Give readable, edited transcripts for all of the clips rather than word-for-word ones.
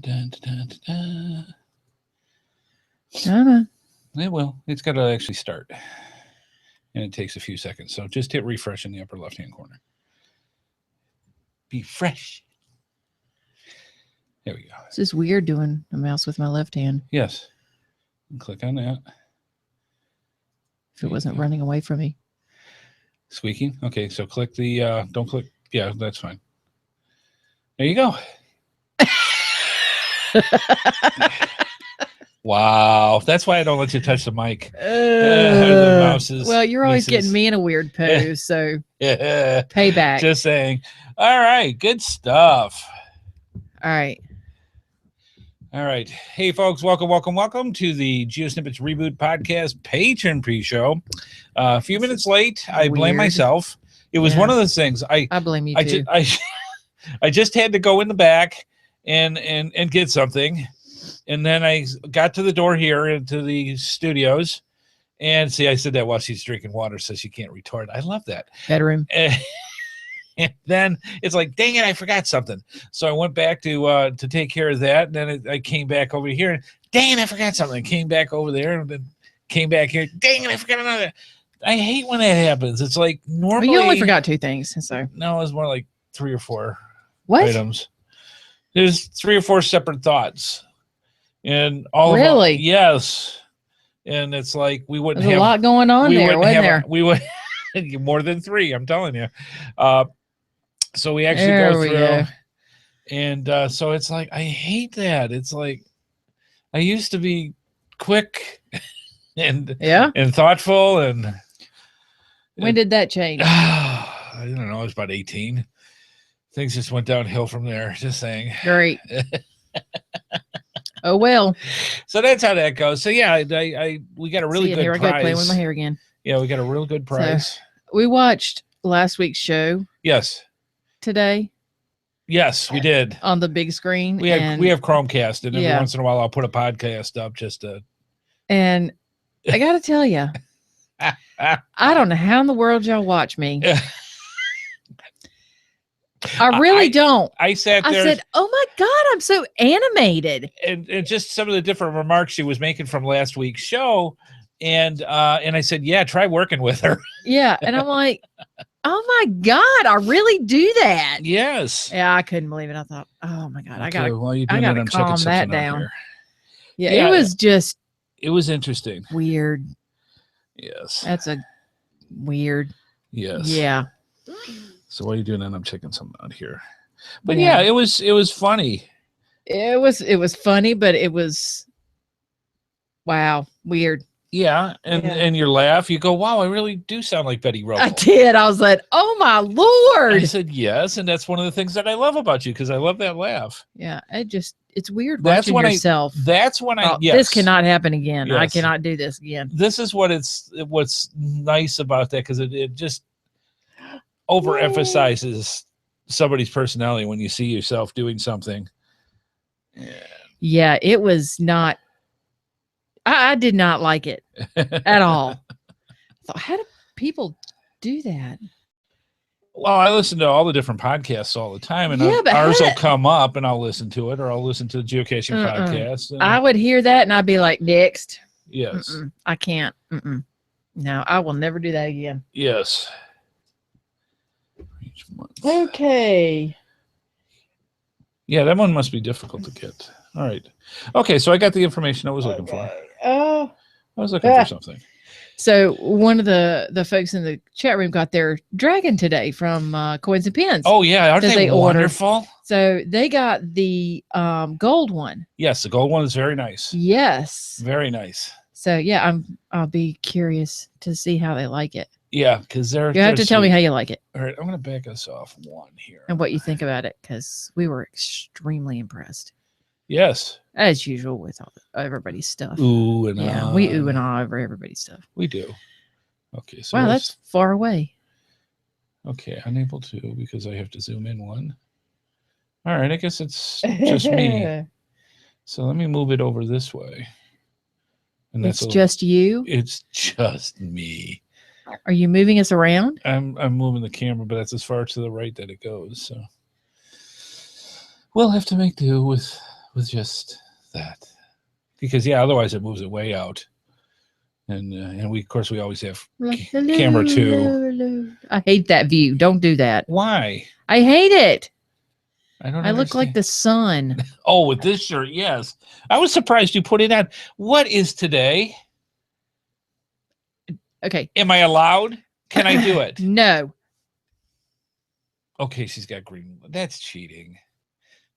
Dun, dun, dun, dun. I don't know. It will. It's got to actually start. And it takes a few seconds. So just hit refresh in the upper left-hand corner. Be fresh. There we go. It's just weird doing a mouse with my left hand. Yes. Click on that. If it wasn't running away from me. Squeaking. Okay, so click the, don't click. Yeah, that's fine. There you go. Wow. That's why I don't let you touch the mic. The mouses. Well, you're always getting me in a weird pose, so payback. Just saying. All right, good stuff. All right. All right. Hey, folks, welcome to the GeoSnippits Reboot Podcast patron pre-show. A few minutes late. I blame myself. It was one of those things. I blame you too. I just had to go in the back and get something. And then I got to the door here into the studios. And see, I said that while she's drinking water, so she can't retort. I love that. Bedroom. And then it's like, dang it, I forgot something. So I went back to take care of that. And then I came back over here. And, dang it, I forgot something. I came back over there and then came back here. Dang it, I forgot another. I hate when that happens. It's like normally. Well, you only forgot 2 things. So no, it was more like 3 or 4 items. There's 3 or 4 separate thoughts. And all really? Of them, yes. And it's like we wouldn't There's have a lot going on there, wasn't there? We would more than 3, I'm telling you. So we actually go through, and so it's like I hate that. It's like I used to be quick and thoughtful. And when did that change? I don't know. I was about 18. Things just went downhill from there. Just saying. Great. Oh well. So that's how that goes. So yeah, we got a really good here prize. I go playing with my hair again. Yeah, we got a real good prize. So, we watched last week's show. Yes. Today. Yes, we did. On the big screen. We have Chromecast, and every once in a while I'll put a podcast up just to. And I got to tell you, I don't know how in the world y'all watch me. I really don't. I sat there. I said, "Oh my God, I'm so animated." And just some of the different remarks she was making from last week's show, and I said, "Yeah, try working with her." Yeah, and I'm like, "Oh my God, I really do that." Yes. Yeah, I couldn't believe it. I thought, "Oh my God, I gotta calm that down." Yeah, it was interesting. Weird. Yes. That's a weird. Yes. Yeah. So what are you doing? And I'm checking something out here. But yeah, it was funny. It was funny, but it was weird. Yeah, and your laugh, you go, wow, I really do sound like Betty Rubble. I did. I was like, oh my Lord. I said yes, and that's one of the things that I love about you, because I love that laugh. Yeah, it's weird watching yourself. That's when this cannot happen again. Yes. I cannot do this again. This is what's nice about that, because it just overemphasizes somebody's personality when you see yourself doing something. Yeah, it was not. I did not like it at all. I thought, how do people do that? Well, I listen to all the different podcasts all the time, and ours will come up, and I'll listen to it, or I'll listen to the geocaching podcast. I would hear that, and I'd be like, next. Yes. I can't. No, I will never do that again. Yes. Okay. Yeah, that one must be difficult to get. All right. Okay, so I got the information I was looking for. I was looking for something. So one of the folks in the chat room got their dragon today from Coins and Pins. Oh yeah, aren't they wonderful? So they got the gold one. Yes, the gold one is very nice. Yes. Very nice. So yeah, I'll be curious to see how they like it. Yeah, because you have to tell me how you like it. All right, I'm going to back us off one here. And what you think about it, because we were extremely impressed. Yes. As usual with everybody's stuff. Ooh and ah. We ooh and ah over everybody's stuff. We do. Okay. So wow, that's far away. Okay, unable to because I have to zoom in one. All right, I guess it's just me. So let me move it over this way. And it's just you? It's just me. Are you moving us around? I'm moving the camera, but that's as far to the right that it goes. So we'll have to make do with with just that. Because otherwise it moves it way out. And we, of course, we always have camera 2. I hate that view. Don't do that. Why? I hate it. I look like the sun. Oh, with this shirt, yes. I was surprised you put it on. What is today? Okay. Am I allowed? Can I do it? No. Okay, she's got green. That's cheating.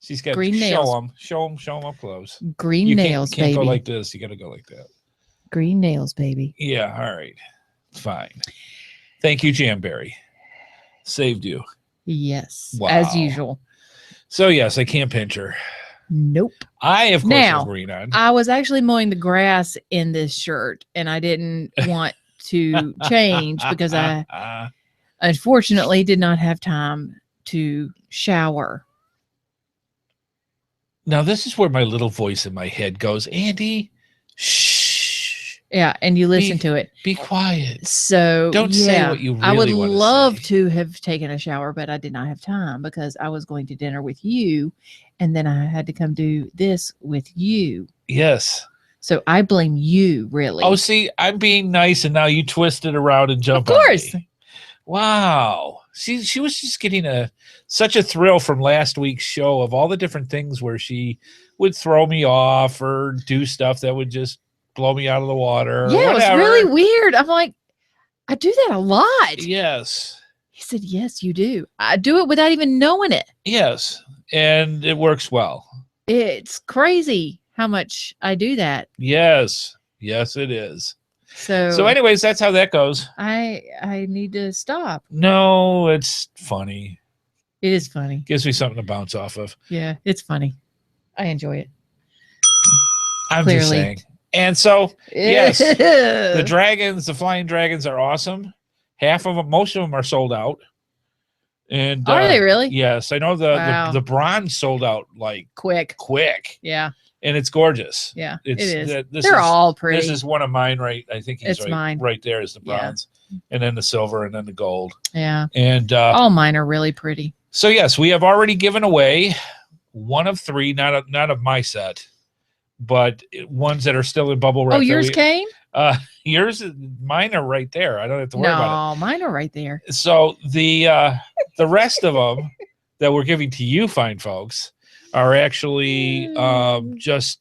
She's got green nails. Show them up close. Green nails, can't baby. Go like this. You got to go like that. Green nails, baby. Yeah, all right. Fine. Thank you, Jamberry. Saved you. Yes, wow. As usual. So, yes, I can't pinch her. Nope. I, of course, have green on. I was actually mowing the grass in this shirt, and I didn't want to change because I unfortunately did not have time to shower. Now, this is where my little voice in my head goes, Andy, shh. Yeah, and you listen to it. Be quiet. So don't say what you really I would want to love say. to have taken a shower, but I did not have time because I was going to dinner with you, and then I had to come do this with you. Yes. So I blame you, really. Oh, see, I'm being nice, and now you twist it around and jump on me. Of course. Wow. She was just getting such a thrill from last week's show of all the different things where she would throw me off or do stuff that would just blow me out of the water. Yeah, it was really weird. I'm like, I do that a lot. Yes. He said, yes, you do. I do it without even knowing it. Yes. And it works well. It's crazy how much I do that. Yes. Yes, it is. So anyways, that's how that goes. I need to stop. No, it's funny. It is funny. Gives me something to bounce off of. Yeah, it's funny. I enjoy it. I'm just saying. And so, yes, the flying dragons are awesome. Half of them, most of them are sold out. And are they really? Yes, I know the bronze sold out like quick. Yeah. And it's gorgeous. Yeah, it is. They're all pretty. This is one of mine, right? I think it's mine. Right there is the bronze, and then the silver, and then the gold. Yeah. And all mine are really pretty. So yes, we have already given away one of 3, not of my set, but ones that are still in bubble wrap. Oh, yours came? Mine are right there. I don't have to worry about it. No, mine are right there. So the rest of them that we're giving to you fine folks are actually just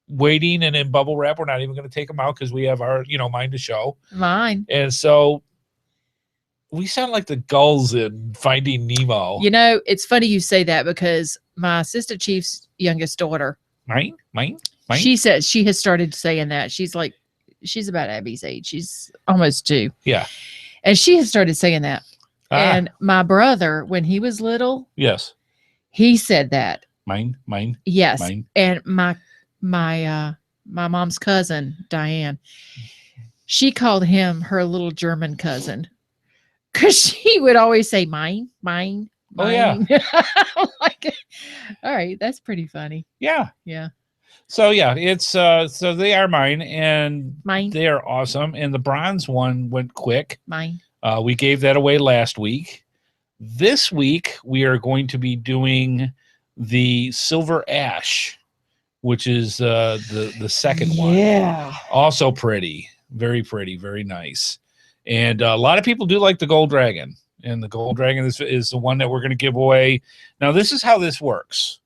waiting and in bubble wrap. We're not even going to take them out because we have our, mine to show. Mine. And so we sound like the gulls in Finding Nemo. It's funny you say that because my Assistant Chief's youngest daughter. Mine. She says she has started saying that. She's about Abby's age. She's almost 2. Yeah. And she has started saying that. And my brother, when he was little. Yes. He said that. Mine. Yes. Mine. And my mom's cousin, Diane, she called him her little German cousin because she would always say mine. Oh, yeah. Like, all right. That's pretty funny. Yeah. Yeah. So, yeah, it's so they are mine, and mine. They are awesome. And the bronze one went quick. Mine. We gave that away last week. This week, we are going to be doing the silver ash, which is the second one. Yeah. Also pretty, very nice. And a lot of people do like the gold dragon, and the gold dragon is the one that we're going to give away. Now, this is how this works.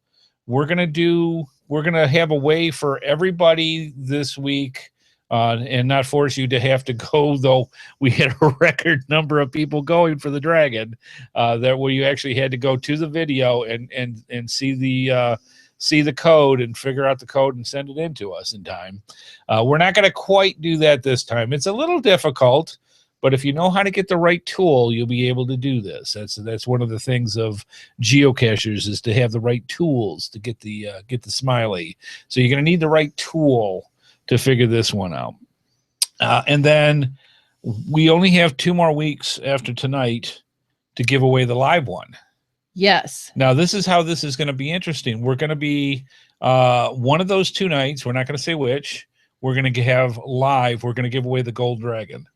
We're going to have a way for everybody this week, and not force you to have to go, though we had a record number of people going for the dragon, that where you actually had to go to the video and see the code and figure out the code and send it in to us in time. We're not going to quite do that this time. It's a little difficult, but if you know how to get the right tool, you'll be able to do this. That's one of the things of geocachers, is to have the right tools to get the smiley. So you're going to need the right tool to figure this one out. And then we only have 2 more weeks after tonight to give away the live one. Yes. Now, this is how this is going to be interesting. We're going to be one of those 2 nights. We're not going to say which. We're going to have live. We're going to give away the gold dragon.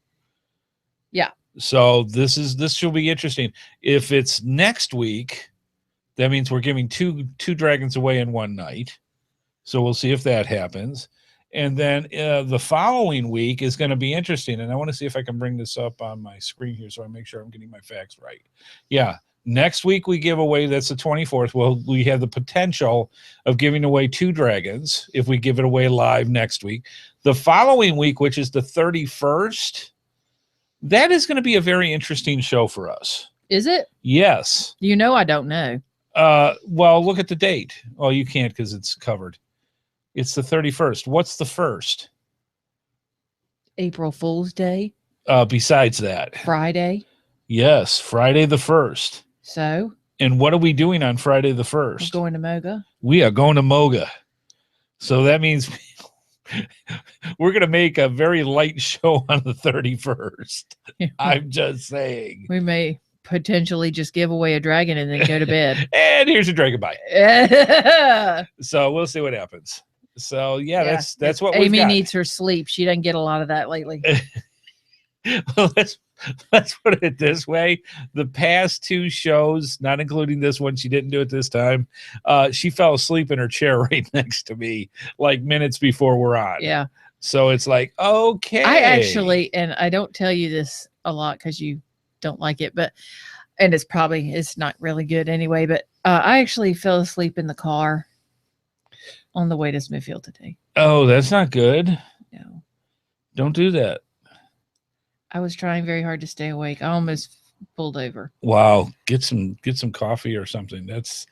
Yeah. So this should be interesting. If it's next week, that means we're giving two dragons away in one night. So we'll see if that happens. And then the following week is going to be interesting. And I want to see if I can bring this up on my screen here so I make sure I'm getting my facts right. Yeah. Next week we give away, that's the 24th. Well, we have the potential of giving away 2 dragons if we give it away live next week. The following week, which is the 31st, that is going to be a very interesting show for us. Is it? Yes. I don't know. Well, look at the date. Oh, you can't because it's covered. It's the 31st. What's the first? April Fool's Day. Besides that. Friday. Yes, Friday the 1st. So? And what are we doing on Friday the 1st? We're going to Moga. We are going to Moga. So that means we're going to make a very light show on the 31st. I'm just saying. We may potentially just give away a dragon and then go to bed. And here's a dragon bye. So we'll see what happens. So yeah. That's what Amy needs her sleep. She doesn't get a lot of that lately. Well, let's put it this way. The past 2 shows, not including this one, she didn't do it this time. She fell asleep in her chair right next to me, like minutes before we're on. Yeah. So it's like, okay. I actually, and I don't tell you this a lot because you don't like it, and it's not really good anyway, but I actually fell asleep in the car on the way to Smithfield today. Oh, that's not good. No. Don't do that. I was trying very hard to stay awake. I almost pulled over. Wow. Get some coffee or something. That's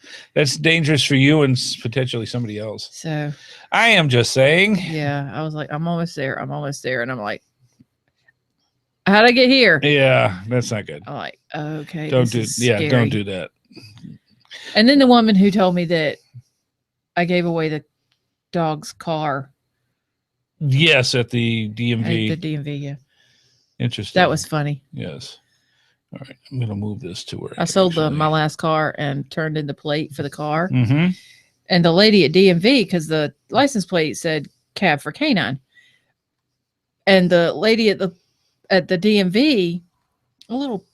dangerous for you and potentially somebody else. So I am just saying. Yeah. I was like, I'm almost there. And I'm like, how'd I get here? Yeah, that's not good. I'm like, okay. Don't do that. And then the woman who told me that I gave away the dog's car. Yes, at the DMV. At the DMV, yeah. Interesting. That was funny. Yes. All right. I'm going to move this to where I sold my last car and turned in the plate for the car. Mm-hmm. And the lady at DMV, because the license plate said cab for canine. And the lady at the DMV, a little,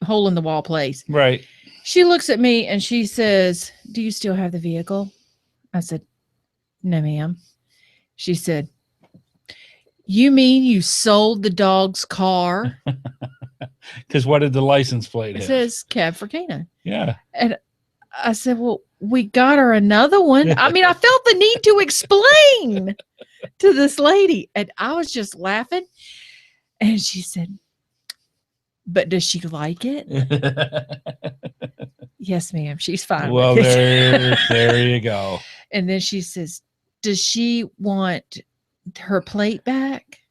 hole in the wall place. Right. She looks at me and she says, "Do you still have the vehicle?" I said, "No, ma'am." She said, "You mean you sold the dog's car?" Because what did the license plate have? It says cab for canine. Yeah. And I said, "Well, we got her another one." I mean, I felt the need to explain to this lady. And I was just laughing. And she said, "But does she like it?" "Yes, ma'am. She's fine." Well, with it. there you go. And then she says, "Does she want her plate back?"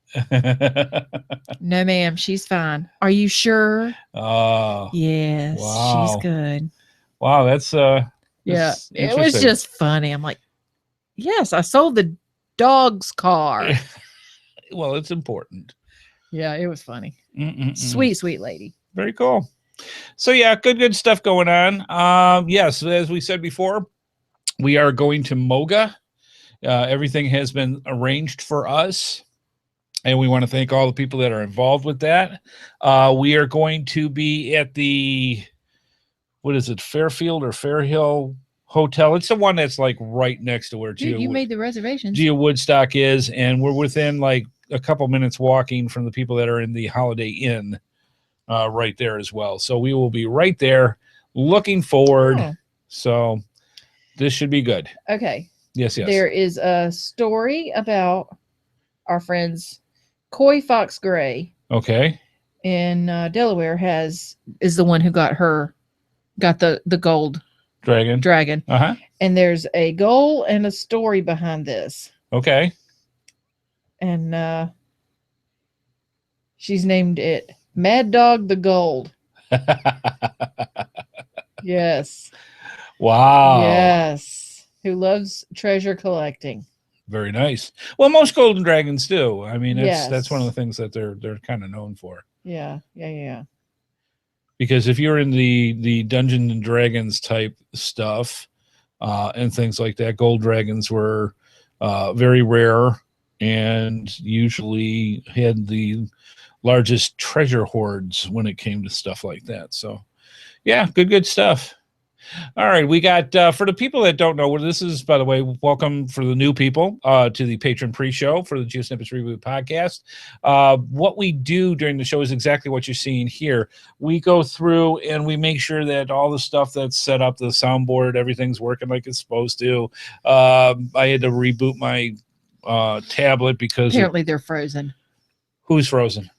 "No, ma'am. She's fine." "Are you sure?" Oh. "Yes, wow. She's good." Wow, that's yeah. It was just funny. I'm like, yes, I sold the dog's car. Well, it's important. Yeah, it was funny. Mm-mm-mm. Sweet lady. Very cool. So yeah, good stuff going on. Yes, as we said before, we are going to Moga. Everything has been arranged for us, and we want to thank all the people that are involved with that. We are going to be at the, what is it, Fairfield or Fairhill Hotel? It's the one that's like right next to where you made the reservations. Geo Woodstock is, and we're within like a couple minutes walking from the people that are in the Holiday Inn right there as well. So we will be right there, looking forward. Oh. So this should be good. Okay. Yes. There is a story about our friends Coy Fox Gray. Okay. In Delaware is the one who got the gold dragon. Uh-huh. And there's a goal and a story behind this. Okay. And she's named it Mad Dog the Gold. Yes. Wow. Yes. Who loves treasure collecting. Very nice. Well, most golden dragons do. I mean, Yes. that's one of the things that they're kind of known for. Yeah. Because if you're in the Dungeons and Dragons type stuff and things like that, gold dragons were very rare and usually had the largest treasure hoards when it came to stuff like that. So, yeah, good stuff. All right, we got for the people that don't know what this is, by the way, welcome for the new people to the patron pre-show for the GeoSnippits Reboot Podcast. What we do during the show is exactly what you're seeing here. We go through and we make sure that all the stuff that's set up, the soundboard, everything's working like it's supposed to. I had to reboot my tablet because apparently they're frozen. Who's frozen?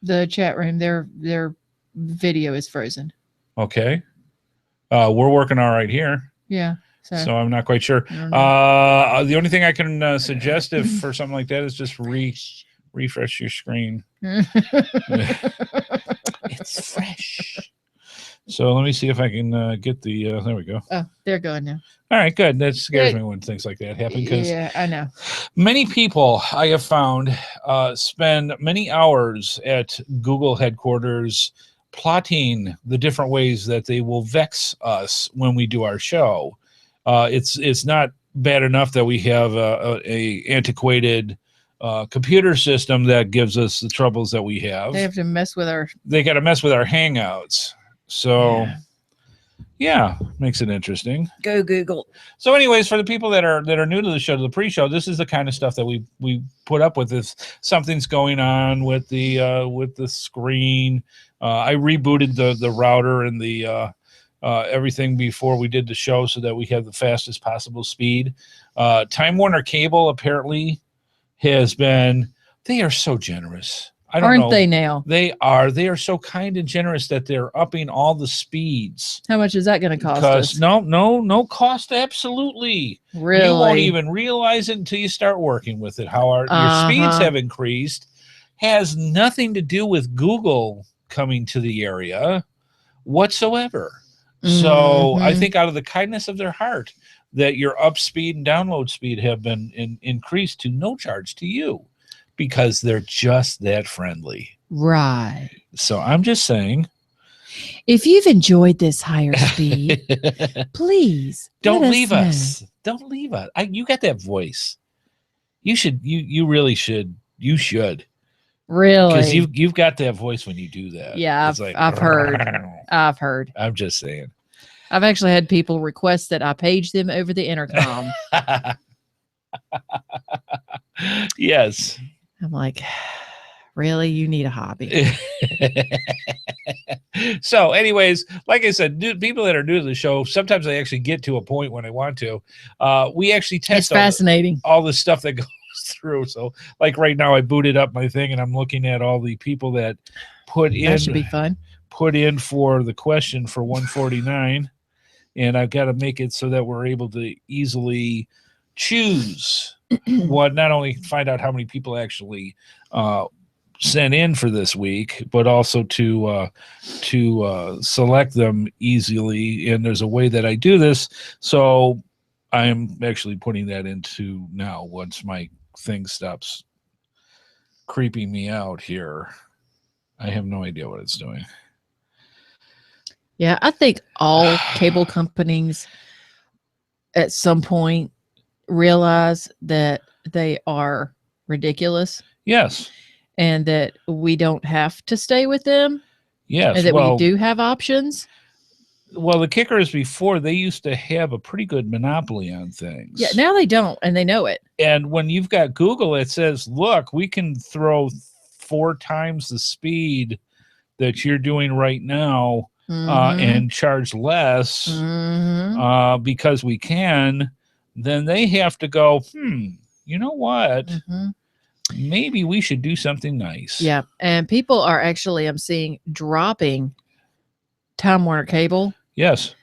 The chat room, their video is frozen. Okay. We're working all right here. Yeah. So I'm not quite sure. The only thing I can suggest if for something like that is just refresh your screen. It's fresh. So let me see if I can get the, there we go. Oh, they're going now. All right, good. That scares me when things like that happen. Yeah, I know. Many people I have found spend many hours at Google headquarters plotting the different ways that they will vex us when we do our show. It's not bad enough that we have a antiquated computer system that gives us the troubles that we have. They have to mess with our... They got to mess with our Hangouts. So, yeah, makes it interesting. Go Google. So, anyways, for the people that are new to the show, to the pre-show, this is the kind of stuff that we put up with. If something's going on with the screen, I rebooted the router and the everything before we did the show so that we have the fastest possible speed. Time Warner Cable apparently has been. They are so generous. I don't know. Aren't they now? They are. They are so kind and generous that they're upping all the speeds. How much is that going to cost us? No cost. Absolutely. Really? You won't even realize it until you start working with it. How your speeds have increased has nothing to do with Google coming to the area whatsoever. So I think out of the kindness of their heart that your up speed and download speed have been increased to no charge to you. Because they're just that friendly. Right. So I'm just saying. If you've enjoyed this higher speed, please don't leave us. Don't leave us. You got that voice. You should. You really should. You should. Really? Because you've got that voice when you do that. Yeah, I've heard. I'm just saying. I've actually had people request that I page them over the intercom. Yes. I'm like, really? You need a hobby. So anyways, like I said, people that are new to the show, sometimes I actually get to a point when I want to. We actually test fascinating. All the stuff that goes through. So like right now I booted up my thing and I'm looking at all the people that that should be fun. Put in for the question for 149. And I've got to make it so that we're able to easily choose what, not only find out how many people actually sent in for this week, but also to select them easily. And there's a way that I do this. So I'm actually putting that into now once my thing stops creeping me out here. I have no idea what it's doing. Yeah, I think all cable companies at some point realize that they are ridiculous. Yes. And that we don't have to stay with them. Yes. And that we do have options. Well, the kicker is before they used to have a pretty good monopoly on things. Yeah, now they don't, and they know it. And when you've got Google, it says, look, we can throw 4 times the speed that you're doing right now and charge less because we can. Then they have to go, you know what? Maybe we should do something nice. Yeah. And people are actually, I'm seeing, dropping Time Warner Cable. Yes.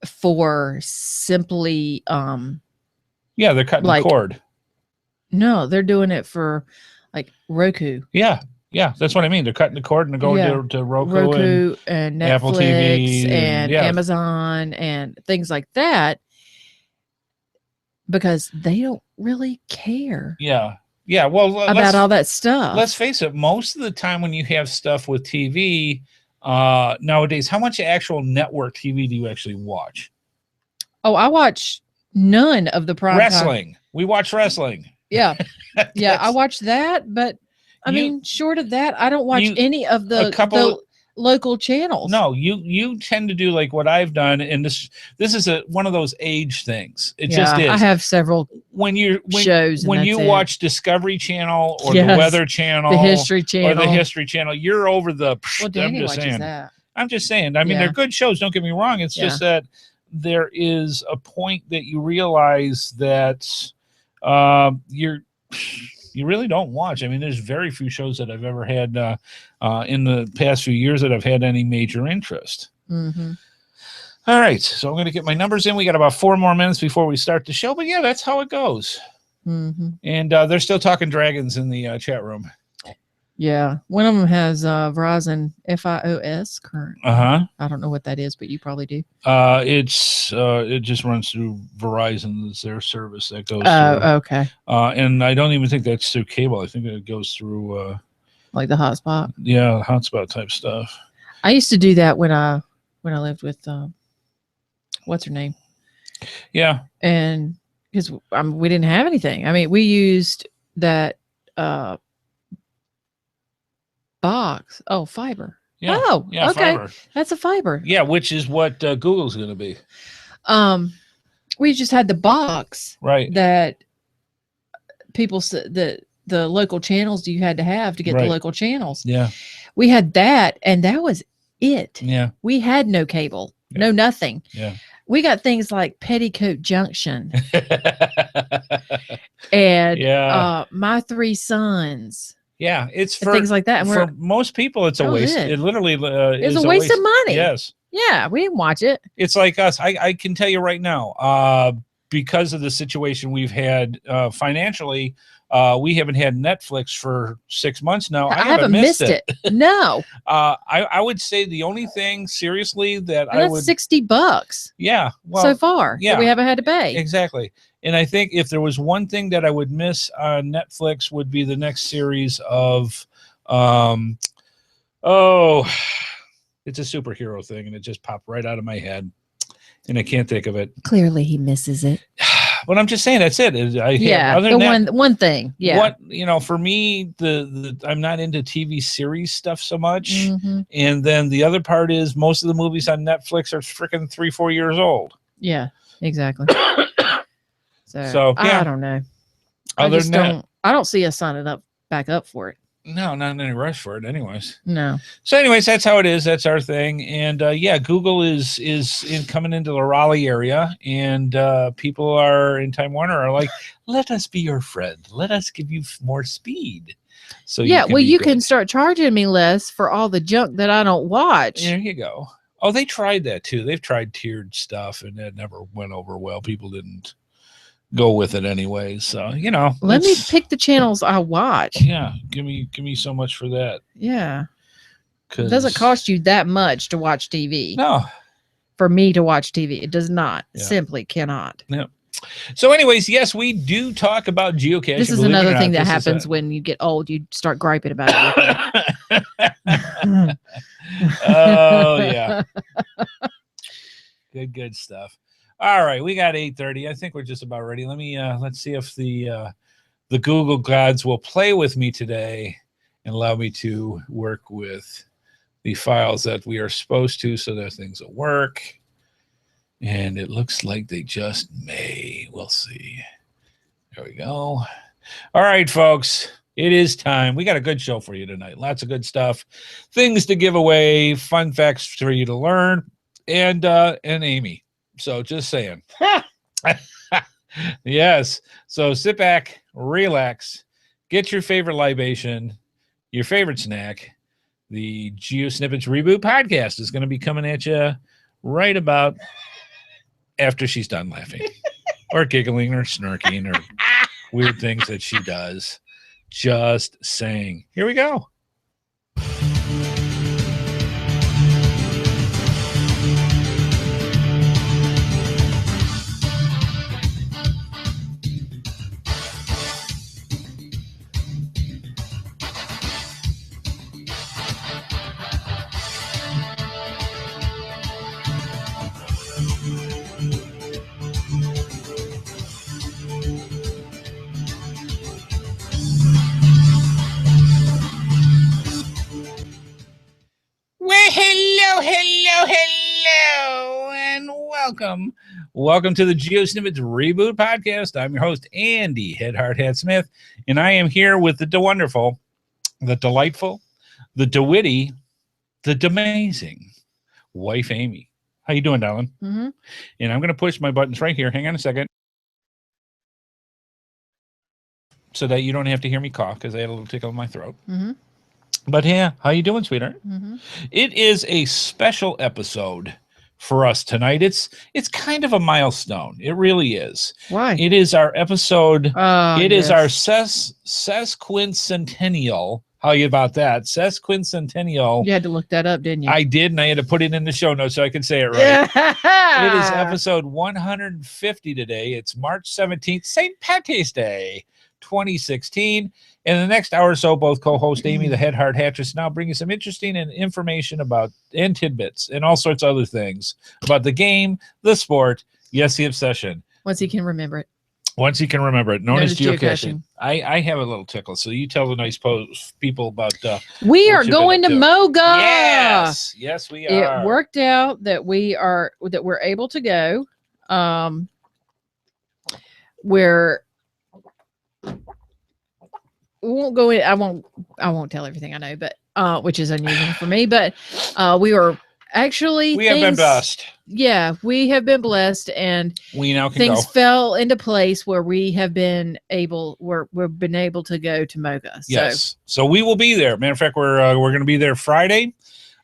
For simply yeah, they're cutting the cord. No, they're doing it for like Roku. Yeah. Yeah, that's what I mean. They're cutting the cord and they're going to Roku and Netflix Apple TV and Amazon and things like that because they don't really care. Yeah. Yeah. Well, about all that stuff. Let's face it. Most of the time when you have stuff with TV nowadays, how much actual network TV do you actually watch? Oh, I watch none of the prime wrestling. time. We watch wrestling. Yeah. Yeah. I watch that, but I mean, short of that, I don't watch any of the local channels. No, you tend to do like what I've done, and this is one of those age things. It just is. I have several shows. When you watch Discovery Channel or the Weather Channel, the History Channel, you're over the. Well, Danny watches that. I'm just saying. I mean, they're good shows. Don't get me wrong. It's just that there is a point that you realize that you really don't watch. I mean, there's very few shows that I've ever had in the past few years that I've had any major interest. Mm-hmm. All right. So I'm going to get my numbers in. We got about 4 more minutes before we start the show. But yeah, that's how it goes. Mm-hmm. And they're still talking dragons in the chat room. Yeah. One of them has Verizon FiOS current. Uh-huh. I don't know what that is, but you probably do. It just runs through Verizon. It's their service that goes through. Okay. And I don't even think that's through cable. I think it goes through like the hotspot. Yeah, hotspot type stuff. I used to do that when I lived with what's her name? Yeah. And because we didn't have anything. I mean, we used that box. Oh, fiber. Yeah. Oh, yeah, okay. Fiber. That's a fiber. Yeah, which is what Google's going to be. We just had the box. Right. That people said that the local channels you had to have to get the local channels. Yeah. We had that, and that was it. Yeah. We had no cable, no nothing. Yeah. We got things like Petticoat Junction and My Three Sons. Yeah, it's for things like that. And for most people, it's a waste. It literally is a waste of money. Yes. Yeah, we didn't watch it. It's like us. I can tell you right now, because of the situation we've had financially, we haven't had Netflix for 6 months now. I haven't missed it. No. I would say the only thing seriously that and that's $60. Yeah. Well, so far. Yeah. That we haven't had to pay. Exactly. And I think if there was one thing that I would miss on Netflix would be the next series of, it's a superhero thing, and it just popped right out of my head, and I can't think of it. Clearly, he misses it. But I'm just saying that's it. One thing. Yeah. For me, I'm not into TV series stuff so much, and then the other part is most of the movies on Netflix are freaking 3-4 years old. Yeah. Exactly. So yeah. I don't know. I don't see us signing back up for it. No, not in any rush for it anyways. No. So anyways, that's how it is. That's our thing. And Google is coming into the Raleigh area, and people are in Time Warner are like, let us be your friend. Let us give you more speed. So you can start charging me less for all the junk that I don't watch. There you go. Oh, they tried that too. They've tried tiered stuff, and that never went over well. People didn't go with it anyways. So, let me pick the channels I watch. Yeah. Give me so much for that. Yeah. It doesn't cost you that much to watch TV. No. For me to watch TV. It does not. Yeah. Simply cannot. Yeah. So anyways, yes, we do talk about geocaching. This is another thing that happens when you get old. You start griping about it. Oh, yeah. Good stuff. All right, we got 8:30. I think we're just about ready. Let's see if the Google gods will play with me today and allow me to work with the files that we are supposed to, so that things will work. And it looks like they just may. We'll see. There we go. All right, folks. It is time. We got a good show for you tonight. Lots of good stuff. Things to give away, fun facts for you to learn, and Amy. So just saying. Yes. So sit back, relax, get your favorite libation, your favorite snack. The GeoSnippits Reboot Podcast is going to be coming at you right about after she's done laughing or giggling or snarking or weird things that she does. Just saying. Here we go. welcome. Welcome to the GeoSnippits Reboot Podcast. I'm your host, Andy HeadHardHat Smith, and I am here with the wonderful, the delightful, the DeWitty, the demazing wife, Amy. How you doing, darling? Mm-hmm. And I'm going to push my buttons right here. Hang on a second. So that you don't have to hear me cough because I had a little tickle in my throat. Mm-hmm. But yeah, how you doing, sweetheart? Mm-hmm. It is a special episode for us tonight. It's kind of a milestone. It really is. Why? It is our episode. It is our yes. sesquicentennial. How you about that? Sesquicentennial. You had to look that up, didn't you? I did, and I had to put it in the show notes so I could say it right. It is episode 150 today. It's March 17th, St. Patty's Day, 2016. In the next hour or so, both co-host Amy, the HeadHardHatress, now bring you some interesting and information about and tidbits and all sorts of other things about the game, the sport, yes, the obsession. Once he can remember it. Once you can remember it, known as geocaching. geocaching. I have a little tickle, so you tell the nice people about. We are going to Moga. Yes, we are. It worked out that we're able to go. We're we won't go in. I won't tell everything I know, but which is unusual for me. But we were actually have been blessed. Yeah, we have been blessed, and we now can things go. fell into place where we've been able to go to Moga. Yes, so we will be there. Matter of fact, we're going to be there Friday,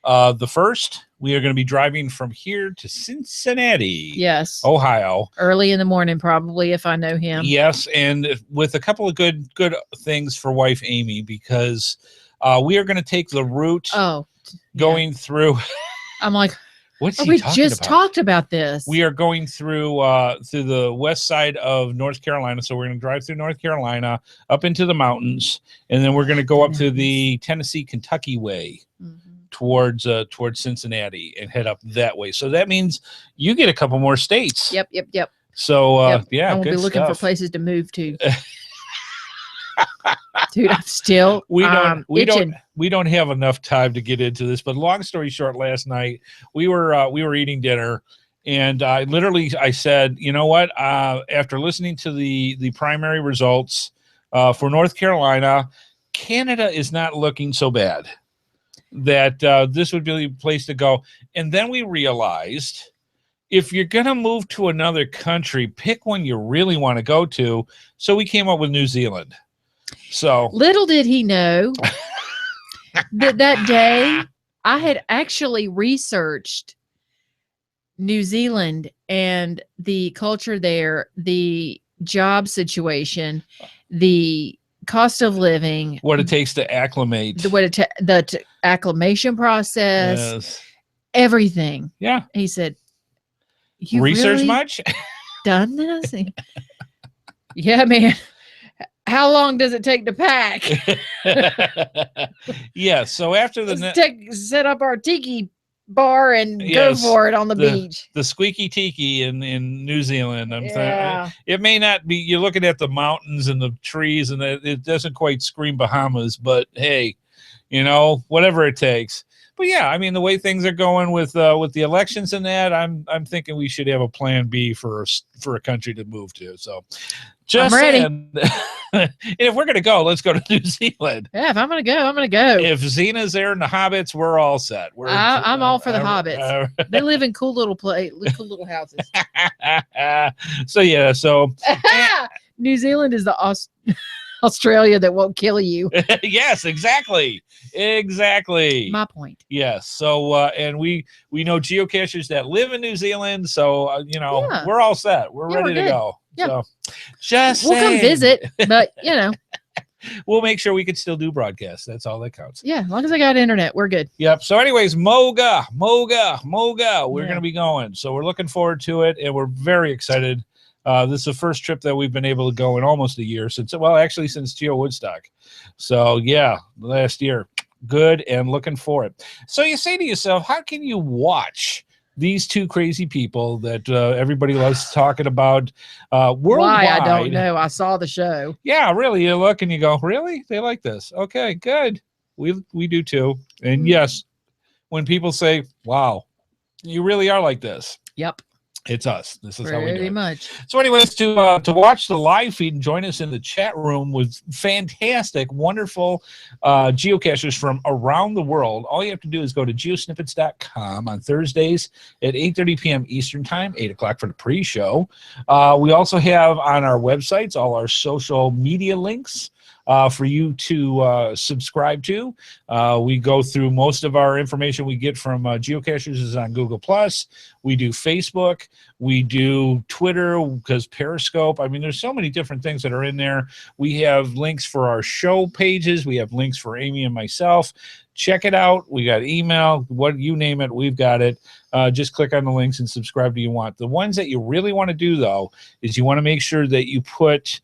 the 1st. We are going to be driving from here to Cincinnati, yes, Ohio, early in the morning, probably, if I know him. Yes, and with a couple of good things for wife Amy, because we are going to take the route going through. I'm like, what's he we talking just about? talked about this. We are going through the west side of North Carolina, so we're going to drive through North Carolina up into the mountains, and then we're going to go up to the Tennessee-Kentucky way. Mm-hmm. Towards Cincinnati and head up that way. So that means you get a couple more states. Yep. So yeah, I won't be looking for places to move to. Dude, I'm still we itching. don't have enough time to get into this, but long story short, last night we were eating dinner, and I said, you know what, after listening to the primary results for North Carolina, Canada is not looking so bad, that this would be the place to go. And then we realized, if you're going to move to another country, pick one you really want to go to. So we came up with New Zealand. So little did he know that day I had actually researched New Zealand and the culture there, the job situation, the cost of living, what it takes to acclimate, the acclimation process, yes, everything. Yeah. He said, "You research really much? Done this?" Yeah, man. How long does it take to pack? Yeah. So after set up our tiki bar and yes, go for it on the beach. The squeaky tiki in New Zealand. Yeah. It may not be, you're looking at the mountains and the trees, and it doesn't quite scream Bahamas, but hey, whatever it takes. But yeah, I mean, the way things are going with the elections and that, I'm thinking we should have a plan B for a country to move to. So just I'm ready. saying, if we're gonna go, let's go to New Zealand. Yeah, if I'm gonna go, I'm gonna go. If Xena's there and the Hobbits, we're all set. I'm all for the Hobbits. They live in cool little houses. So yeah, New Zealand is the Australia that won't kill you. Yes, exactly. My point. Yes. So and we know geocachers that live in New Zealand, so we're all set. We're ready to go. Yeah. So we'll come visit, but we'll make sure we can still do broadcasts. That's all that counts. Yeah, as long as I got internet, we're good. Yep. So anyways, Moga. We're going to be going. So we're looking forward to it, and we're very excited. This is the first trip that we've been able to go in almost a year since Geo Woodstock. So yeah, last year. Good, and looking for it. So you say to yourself, how can you watch these two crazy people that everybody loves talking about worldwide? Why? I don't know. I saw the show. Yeah, really. You look and you go, really? They like this. Okay, good. We do too. And yes, when people say, wow, you really are like this. Yep. It's us. This is how we do Pretty it. much. So anyways, to watch the live feed and join us in the chat room with fantastic, wonderful geocachers from around the world, all you have to do is go to geosnippits.com on Thursdays at 8:30 p.m. Eastern Time, 8 o'clock for the pre-show. We also have on our websites all our social media links for you to subscribe to. We go through most of our information we get from geocachers is on Google+. We do Facebook. We do Twitter because Periscope. I mean, there's so many different things that are in there. We have links for our show pages. We have links for Amy and myself. Check it out. We got email. What you name it, we've got it. Just click on the links and subscribe to you want. The ones that you really want to do, though, is you want to make sure that you put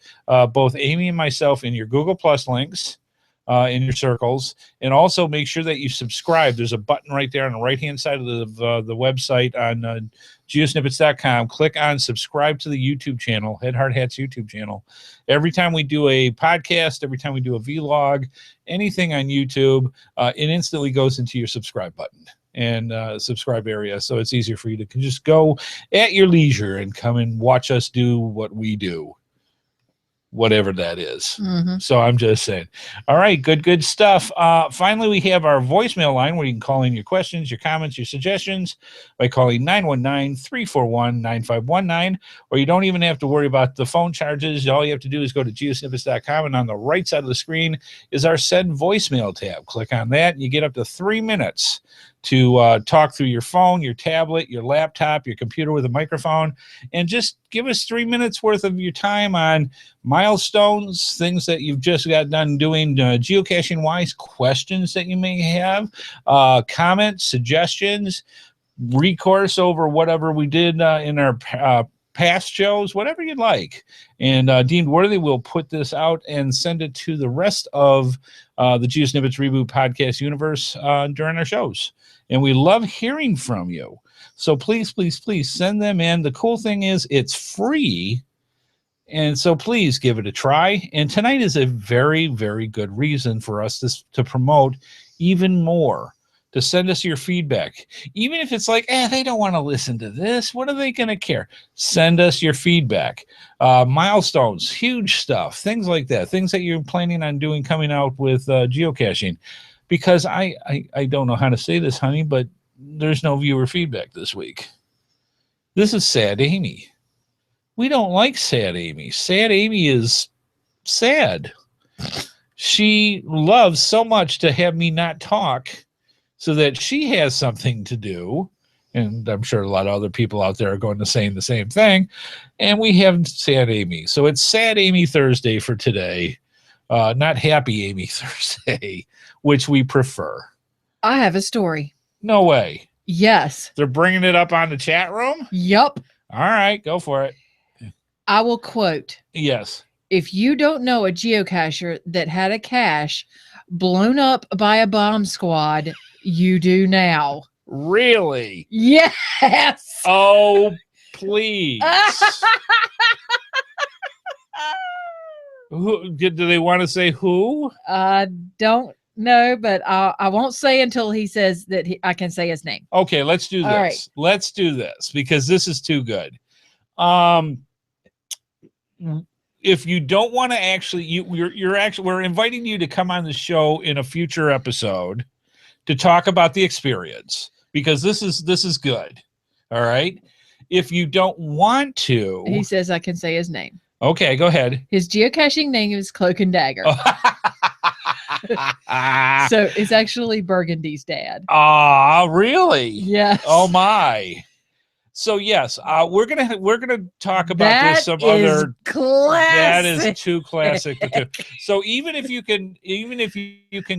both Amy and myself in your Google Plus links in your circles, and also make sure that you subscribe. There's a button right there on the right-hand side of the website on geosnippits.com. Click on subscribe to the YouTube channel, HeadHardHat's YouTube channel. Every time we do a podcast, every time we do a vlog, anything on YouTube, it instantly goes into your subscribe button and subscribe area, so it's easier for you to just go at your leisure and come and watch us do what we do, whatever that is. So I'm just saying. All right, good stuff. Finally, we have our voicemail line where you can call in your questions, your comments, your suggestions by calling 919-341-9519, or you don't even have to worry about the phone charges. All you have to do is go to geosnippets.com, and on the right side of the screen is our send voicemail tab. Click on that, and you get up to 3 minutes to talk through your phone, your tablet, your laptop, your computer with a microphone, and just give us 3 minutes worth of your time on milestones, things that you've just got done doing geocaching-wise, questions that you may have, comments, suggestions, recourse over whatever we did in our past shows, whatever you'd like. And deemed worthy, we'll put this out and send it to the rest of the GeoSnippits Reboot Podcast universe during our shows. And we love hearing from you. So please, please, please send them in. The cool thing is it's free. And so please give it a try. And tonight is a very, very good reason for us to promote even more, to send us your feedback. Even if it's like, they don't want to listen to this. What are they going to care? Send us your feedback. Milestones, huge stuff, things like that, things that you're planning on doing coming out with geocaching. Because I don't know how to say this, honey, but there's no viewer feedback this week. This is Sad Amy. We don't like Sad Amy. Sad Amy is sad. She loves so much to have me not talk so that she has something to do. And I'm sure a lot of other people out there are going to say the same thing. And we have Sad Amy. So it's Sad Amy Thursday for today. Not Happy Amy Thursday, which we prefer. I have a story. No way. Yes. They're bringing it up on the chat room? Yup. All right, go for it. I will quote. Yes. If you don't know a geocacher that had a cache blown up by a bomb squad, you do now. Really? Yes. Oh, please. Who, do they want to say who? I don't know, but I won't say until he says that I can say his name. Okay, let's do this. Right. Let's do this because this is too good. If you don't want to actually, we're inviting you to come on the show in a future episode to talk about the experience because this is good. All right. If you don't want to, he says I can say his name. Okay, go ahead. His geocaching name is Cloak and Dagger. So it's actually Burgundy's dad. Really? Yes. Oh my. So yes, we're gonna talk about that some is other classic. That is too classic to do. So even if you can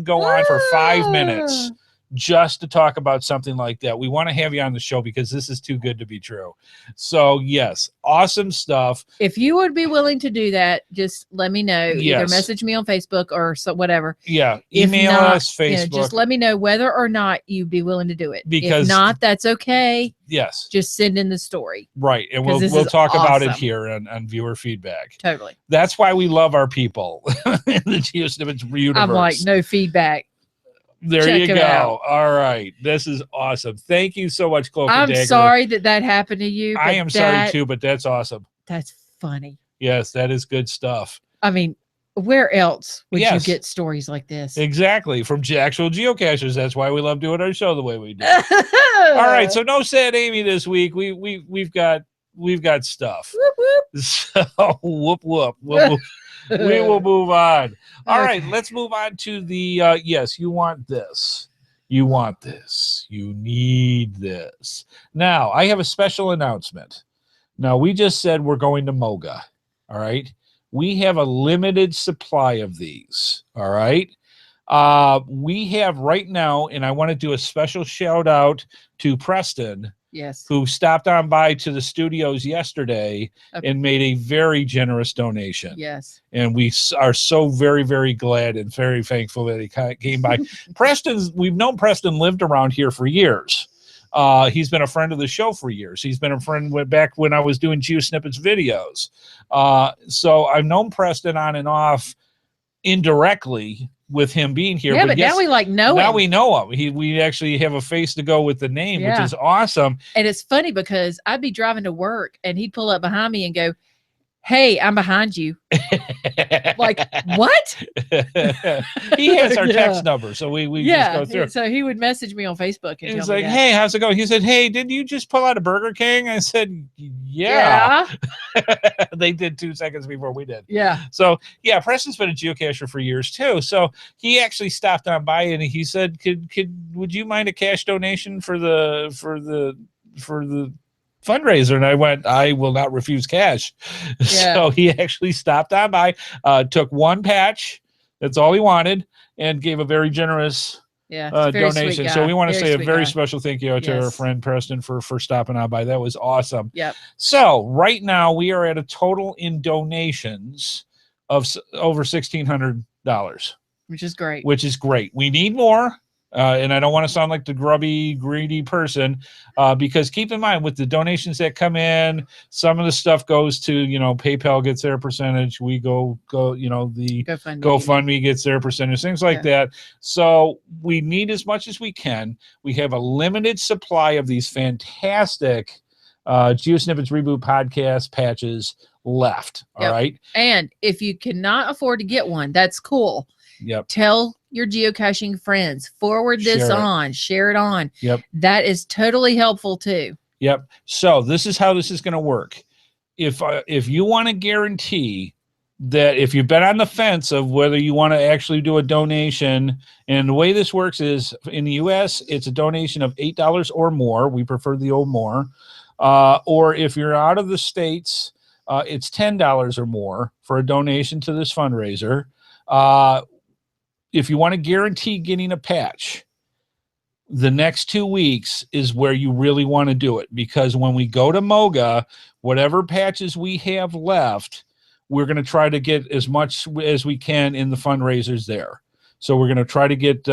go on for 5 minutes just to talk about something like that, we want to have you on the show because this is too good to be true. So yes, awesome stuff. If you would be willing to do that, just let me know. Yes. Either message me on Facebook or whatever. Yeah, If email not, us, Facebook. Just let me know whether or not you'd be willing to do it. Because if not, that's okay. Yes. Just send in the story. Right, and we'll talk about it here on viewer feedback. Totally. That's why we love our people in the GeoSnippits universe. I'm like, no feedback. There Check you it go. out. All right. This is awesome. Thank you so much, Cloak and I'm Dagger. sorry that happened to you. I but am sorry too, but that's awesome. That's funny. Yes, that is good stuff. I mean, where else would you Yes. get stories like this? Exactly. From actual geocachers. That's why we love doing our show the way we do. All right. So no sad Amy this week. We've got stuff. Whoop, whoop. So whoop whoop. We will move on. All right, let's move on to the yes, you want this. You want this. You need this. Now, I have a special announcement. Now, we just said we're going to Moga. All right. We have a limited supply of these. All right. We have right now, and I want to do a special shout out to Preston. Yes. Who stopped on by to the studios yesterday and made a very generous donation. Yes. And we are so very, very glad and very thankful that he came by. We've known Preston lived around here for years. He's been a friend of the show for years. He's been a friend back when I was doing GeoSnippits videos. So I've known Preston on and off indirectly with him being here. Yeah, but now we know him. Now we know him. We actually have a face to go with the name, which is awesome. And it's funny because I'd be driving to work and he'd pull up behind me and go, "Hey, I'm behind you." Like, what? He has our text number, so we just go through. So he would message me on Facebook and he's tell like, me "Hey, how's it going?" He said, "Hey, didn't you just pull out a Burger King?" I said, "Yeah." They did 2 seconds before we did. Yeah. So yeah, Preston's been a geocacher for years too. So he actually stopped on by and he said, would you mind a cash donation for the fundraiser?" And I went, "I will not refuse cash." Yeah. So he actually stopped on by, took one patch, that's all he wanted, and gave a very generous donation. So we want to say a very special thank you to our friend Preston for stopping on by. That was awesome. Yep. So right now we are at a total in donations of over $1,600, which is great. We need more. And I don't want to sound like the grubby, greedy person, because keep in mind with the donations that come in, some of the stuff goes to, PayPal gets their percentage. We go, the GoFundMe gets their percentage, things like that. So we need as much as we can. We have a limited supply of these fantastic GeoSnippits Reboot Podcast patches left. All right. And if you cannot afford to get one, that's cool. Yep. Tell your geocaching friends, forward this share it on. Yep. That is totally helpful too. Yep. So this is how this is going to work. If you want to guarantee that if you've been on the fence of whether you want to actually do a donation, and the way this works is in the US, it's a donation of $8 or more. We prefer the old more. Or if you're out of the States, it's $10 or more for a donation to this fundraiser. If you want to guarantee getting a patch, the next 2 weeks is where you really want to do it, because when we go to Moga, whatever patches we have left, we're going to try to get as much as we can in the fundraisers there. So we're going to try to get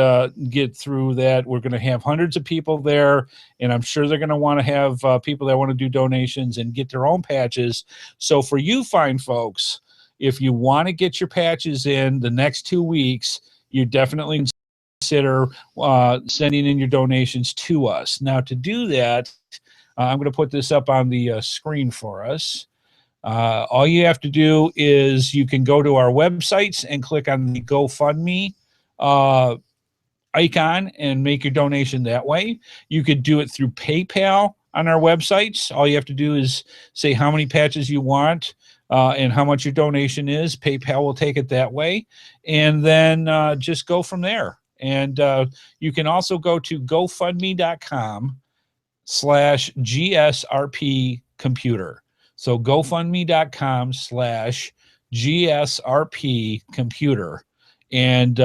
through that. We're going to have hundreds of people there, and I'm sure they're going to want to have people that want to do donations and get their own patches. So for you fine folks, if you want to get your patches in the next 2 weeks, you definitely consider sending in your donations to us. Now, to do that, I'm going to put this up on the screen for us. All you have to do is you can go to our websites and click on the GoFundMe icon and make your donation that way. You could do it through PayPal on our websites. All you have to do is say how many patches you want and how much your donation is. PayPal will take it that way. And then just go from there. And you can also go to GoFundMe.com/GSRP computer. So GoFundMe.com/GSRP computer. And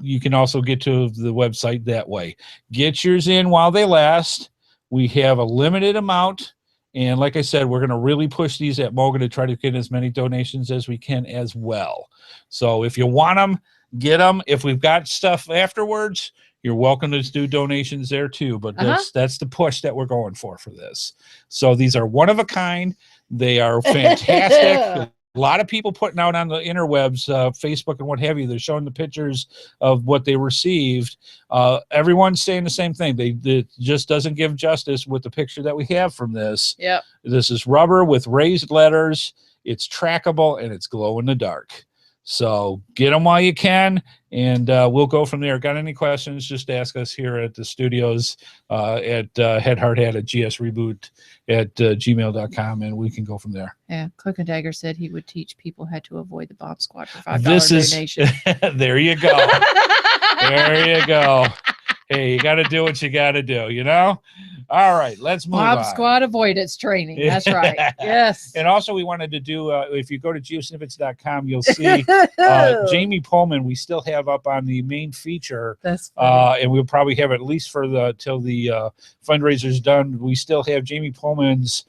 you can also get to the website that way. Get yours in while they last. We have a limited amount. And like I said, we're going to really push these at Moga to try to get as many donations as we can as well. So if you want them, get them. If we've got stuff afterwards, you're welcome to do donations there too. But that's the push that we're going for this. So these are one of a kind. They are fantastic. A lot of people putting out on the interwebs, Facebook and what have you. They're showing the pictures of what they received. Everyone's saying the same thing. It just doesn't give justice with the picture that we have from this. Yep. This is rubber with raised letters. It's trackable and it's glow in the dark. So get them while you can, and we'll go from there. Got any questions, just ask us here at the studios at HeadHardHat at GeoSreboot at gmail.com, and we can go from there. Yeah, Cloak and Dagger said he would teach people how to avoid the bomb squad for $5 donation. There you go. There you go. Hey, you got to do what you got to do, you know? All right, let's move on. Bomb squad avoidance training. That's right. Yes. And also we wanted to do, if you go to geosnippets.com, you'll see Jamie Pullman, we still have up on the main feature. That's funny. And we'll probably have at least for till the fundraiser's done. We still have Jamie Pullman's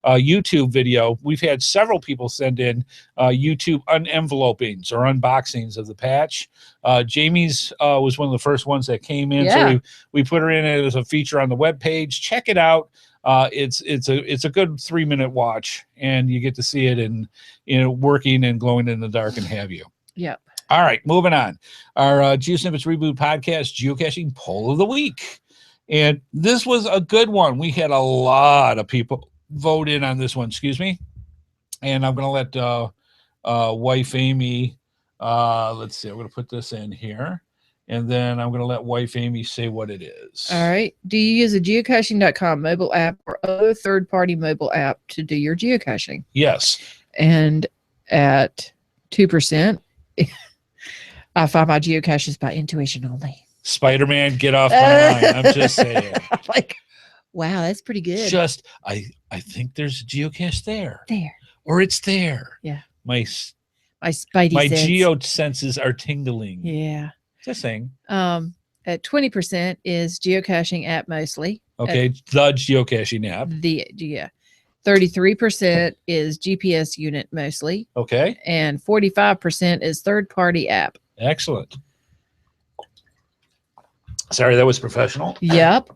YouTube video. We've had several people send in YouTube unenvelopings or unboxings of the patch. Jamie's was one of the first ones that came in, so we put her in as a feature on the webpage. Check it out. It's a good 3-minute watch, and you get to see it in working and glowing in the dark and have you. Yep. All right, moving on. Our GeoSnippits Reboot Podcast Geocaching Poll of the Week, and this was a good one. We had a lot of people vote in on this one, excuse me, and I'm going to let wife Amy, let's see, I'm going to put this in here, and then I'm going to let wife Amy say what it is. All right. Do you use a geocaching.com mobile app or other third-party mobile app to do your geocaching? Yes. And at 2%, I find my geocaches by intuition only. Spider-Man, get off my line. I'm just saying. Like, wow, that's pretty good. Just, I think there's a geocache there. There. Or it's there. Yeah. My spidey sense. geo senses are tingling. Yeah. Just saying. At 20% is geocaching app mostly. Okay, the geocaching app. 33% is GPS unit mostly. Okay. And 45% is third-party app. Excellent. Sorry, that was professional. Yep.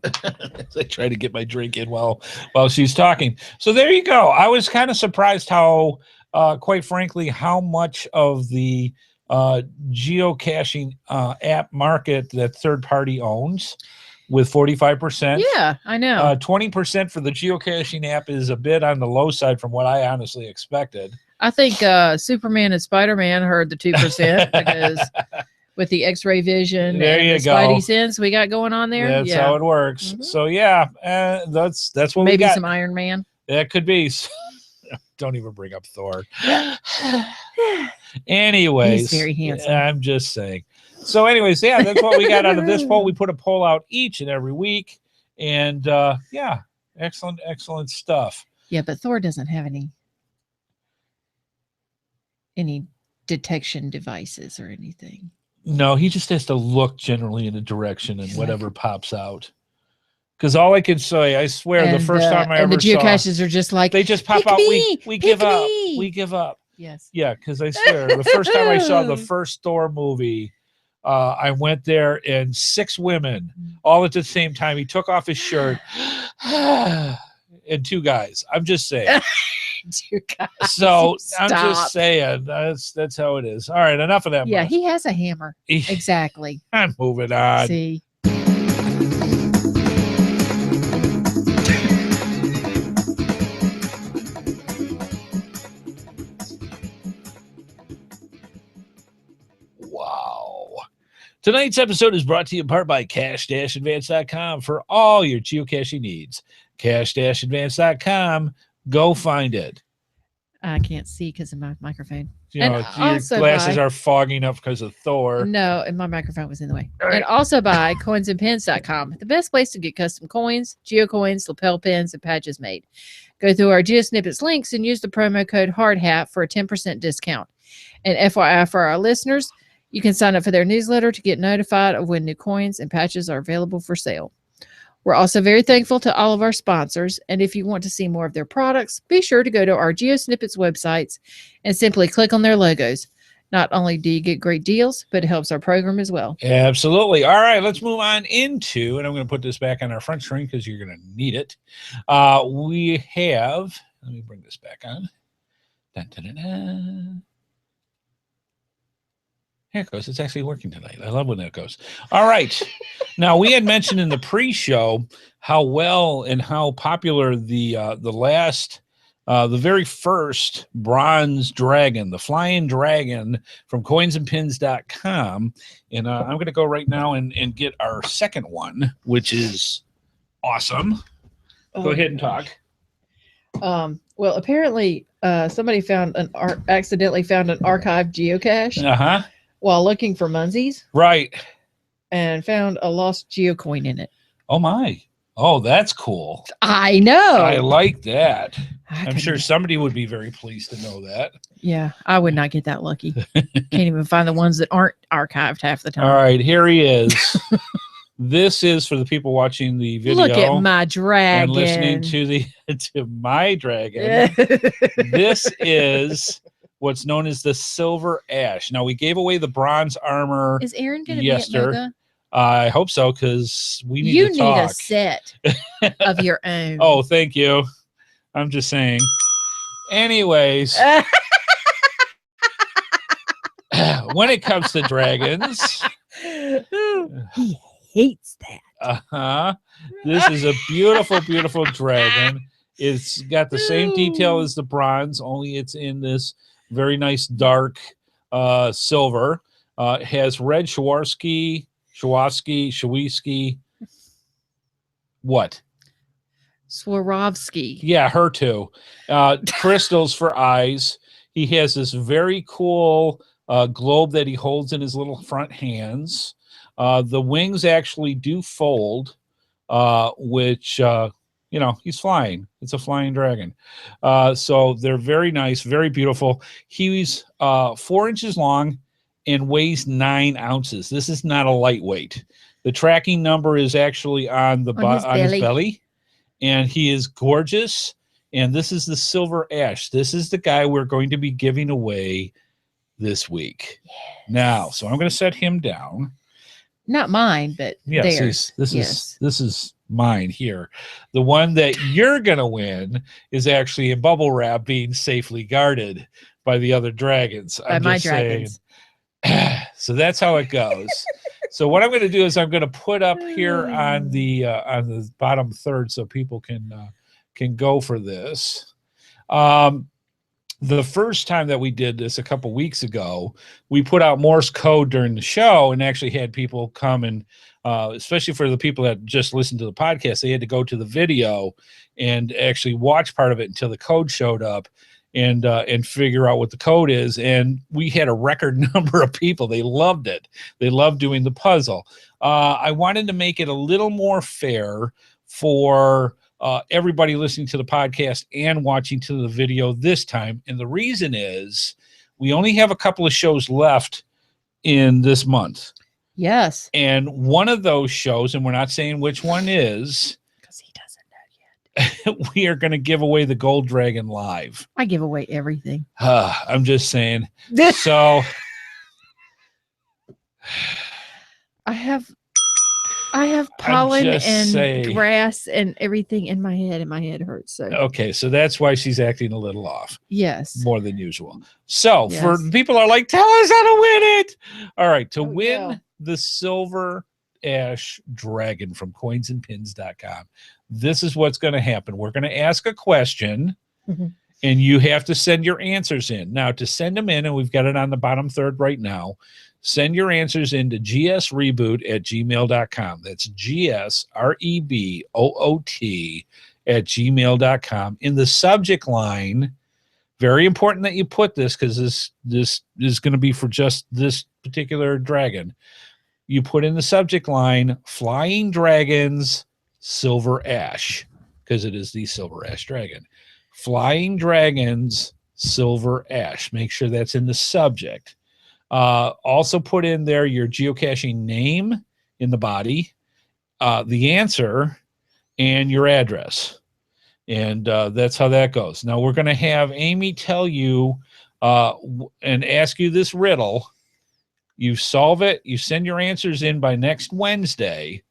I try to get my drink in while she's talking. So there you go. I was kind of surprised how, quite frankly, how much of the geocaching app market that third party owns, with 45%. Yeah, I know. 20% for the geocaching app is a bit on the low side from what I honestly expected. I think Superman and Spider-Man heard the 2% because with the X-ray vision there and you the go. Spidey sense we got going on there. That's how it works. Mm-hmm. So yeah, that's what maybe we got. Some Iron Man. That could be. Don't even bring up Thor. Anyways, he's very handsome. I'm just saying. So anyways, yeah, that's what we got out of this poll. We put a poll out each and every week, and yeah, excellent stuff. Yeah, but Thor doesn't have any detection devices or anything. No, he just has to look generally in a direction and whatever pops out. Because all I can say, I swear, the first time I ever the geocaches are just like, they just pop out. We give up. We give up. Yes. Yeah, because I swear, the first time I saw the first Thor movie, I went there and 6 women all at the same time. He took off his shirt and 2 guys. I'm just saying. 2 guys. So I'm just saying that's how it is. All right, enough of that. Yeah, he has a hammer. Exactly. I'm moving on. See. Wow. Tonight's episode is brought to you in part by cash-advance.com for all your geocaching needs. Cash-advance.com. Go find it. I can't see because of my microphone. You know, your glasses are fogging up because of Thor. No, and my microphone was in the way. Right. And also by coinsandpins.com, the best place to get custom coins, geocoins, lapel pins, and patches made. Go through our GeoSnippits links and use the promo code HardHat for a 10% discount. And FYI for our listeners, you can sign up for their newsletter to get notified of when new coins and patches are available for sale. We're also very thankful to all of our sponsors, and if you want to see more of their products, be sure to go to our GeoSnippits websites and simply click on their logos. Not only do you get great deals, but it helps our program as well. Absolutely. All right, let's move on into, and I'm going to put this back on our front screen because you're going to need it. We have, let me bring this back on. Dun, dun, dun, dun. Here it goes. It's actually working tonight. I love when that goes. All right. Now, we had mentioned in the pre-show how well and how popular the very first bronze dragon, the flying dragon from coinsandpins.com. And I'm going to go right now and get our second one, which is awesome. Go ahead and talk. Well, apparently somebody accidentally found an archived geocache while looking for Munsies. Right. And found a lost geocoin in it. Oh, my. Oh, that's cool. I know. I like that. I'm sure somebody would be very pleased to know that. Yeah, I would not get that lucky. Can't even find the ones that aren't archived half the time. All right, here he is. This is for the people watching the video. Look at my dragon. And listening to my dragon. This is what's known as the silver ash. Now, we gave away the bronze armor. Is Aaron going to be at Mocha? I hope so, because we need to talk. You need a set of your own. Oh, thank you. I'm just saying. Anyways, when it comes to dragons, he hates that. This is a beautiful, beautiful dragon. It's got the same detail as the bronze, only it's in this very nice dark silver. It has red Swarovski. What? Swarovski. Yeah, her too. Crystals for eyes. He has this very cool globe that he holds in his little front hands. The wings actually do fold, which, he's flying. It's a flying dragon. So they're very nice, very beautiful. He's 4 inches long and weighs 9 ounces. This is not a lightweight. The tracking number is actually on his belly, and he is gorgeous. And this is the silver ash. This is the guy we're going to be giving away this week. Yes. Now, so I'm going to set him down. Not mine, but theirs. This is mine here. The one that you're going to win is actually in bubble wrap, being safely guarded by the other dragons. By my dragons. So that's how it goes. So what I'm going to do is I'm going to put up here on the bottom third so people can go for this. The first time that we did this a couple weeks ago, we put out Morse code during the show and actually had people come and, especially for the people that just listened to the podcast, they had to go to the video and actually watch part of it until the code showed up and figure out what the code is. And we had a record number of people. They loved it. They loved doing the puzzle. I wanted to make it a little more fair for everybody listening to the podcast and watching to the video this time. And the reason is we only have a couple of shows left in this month. Yes. And one of those shows, and we're not saying which one is, because he doesn't know yet. We are going to give away the Gold Dragon live. I give away everything. I'm just saying. So I have pollen and grass and everything in my head, and my head hurts. So okay, so that's why she's acting a little off. Yes, more than usual. So for people are like, tell us how to win it. All right, to win the silver ash dragon from coinsandpins.com, this is what's going to happen. We're going to ask a question, and you have to send your answers in. Now, to send them in, and we've got it on the bottom third right now. Send your answers into gsreboot@gmail.com. That's gsreboot@gmail.com. In the subject line, very important that you put this, because this is going to be for just this particular dragon. You put in the subject line, Flying Dragons Silver Ash, because it is the Silver Ash Dragon. Flying Dragons Silver Ash. Make sure that's in the subject. Also put in there your geocaching name in the body, the answer, and your address. And that's how that goes. Now we're going to have Amy tell you and ask you this riddle. You solve it. You send your answers in by next Wednesday.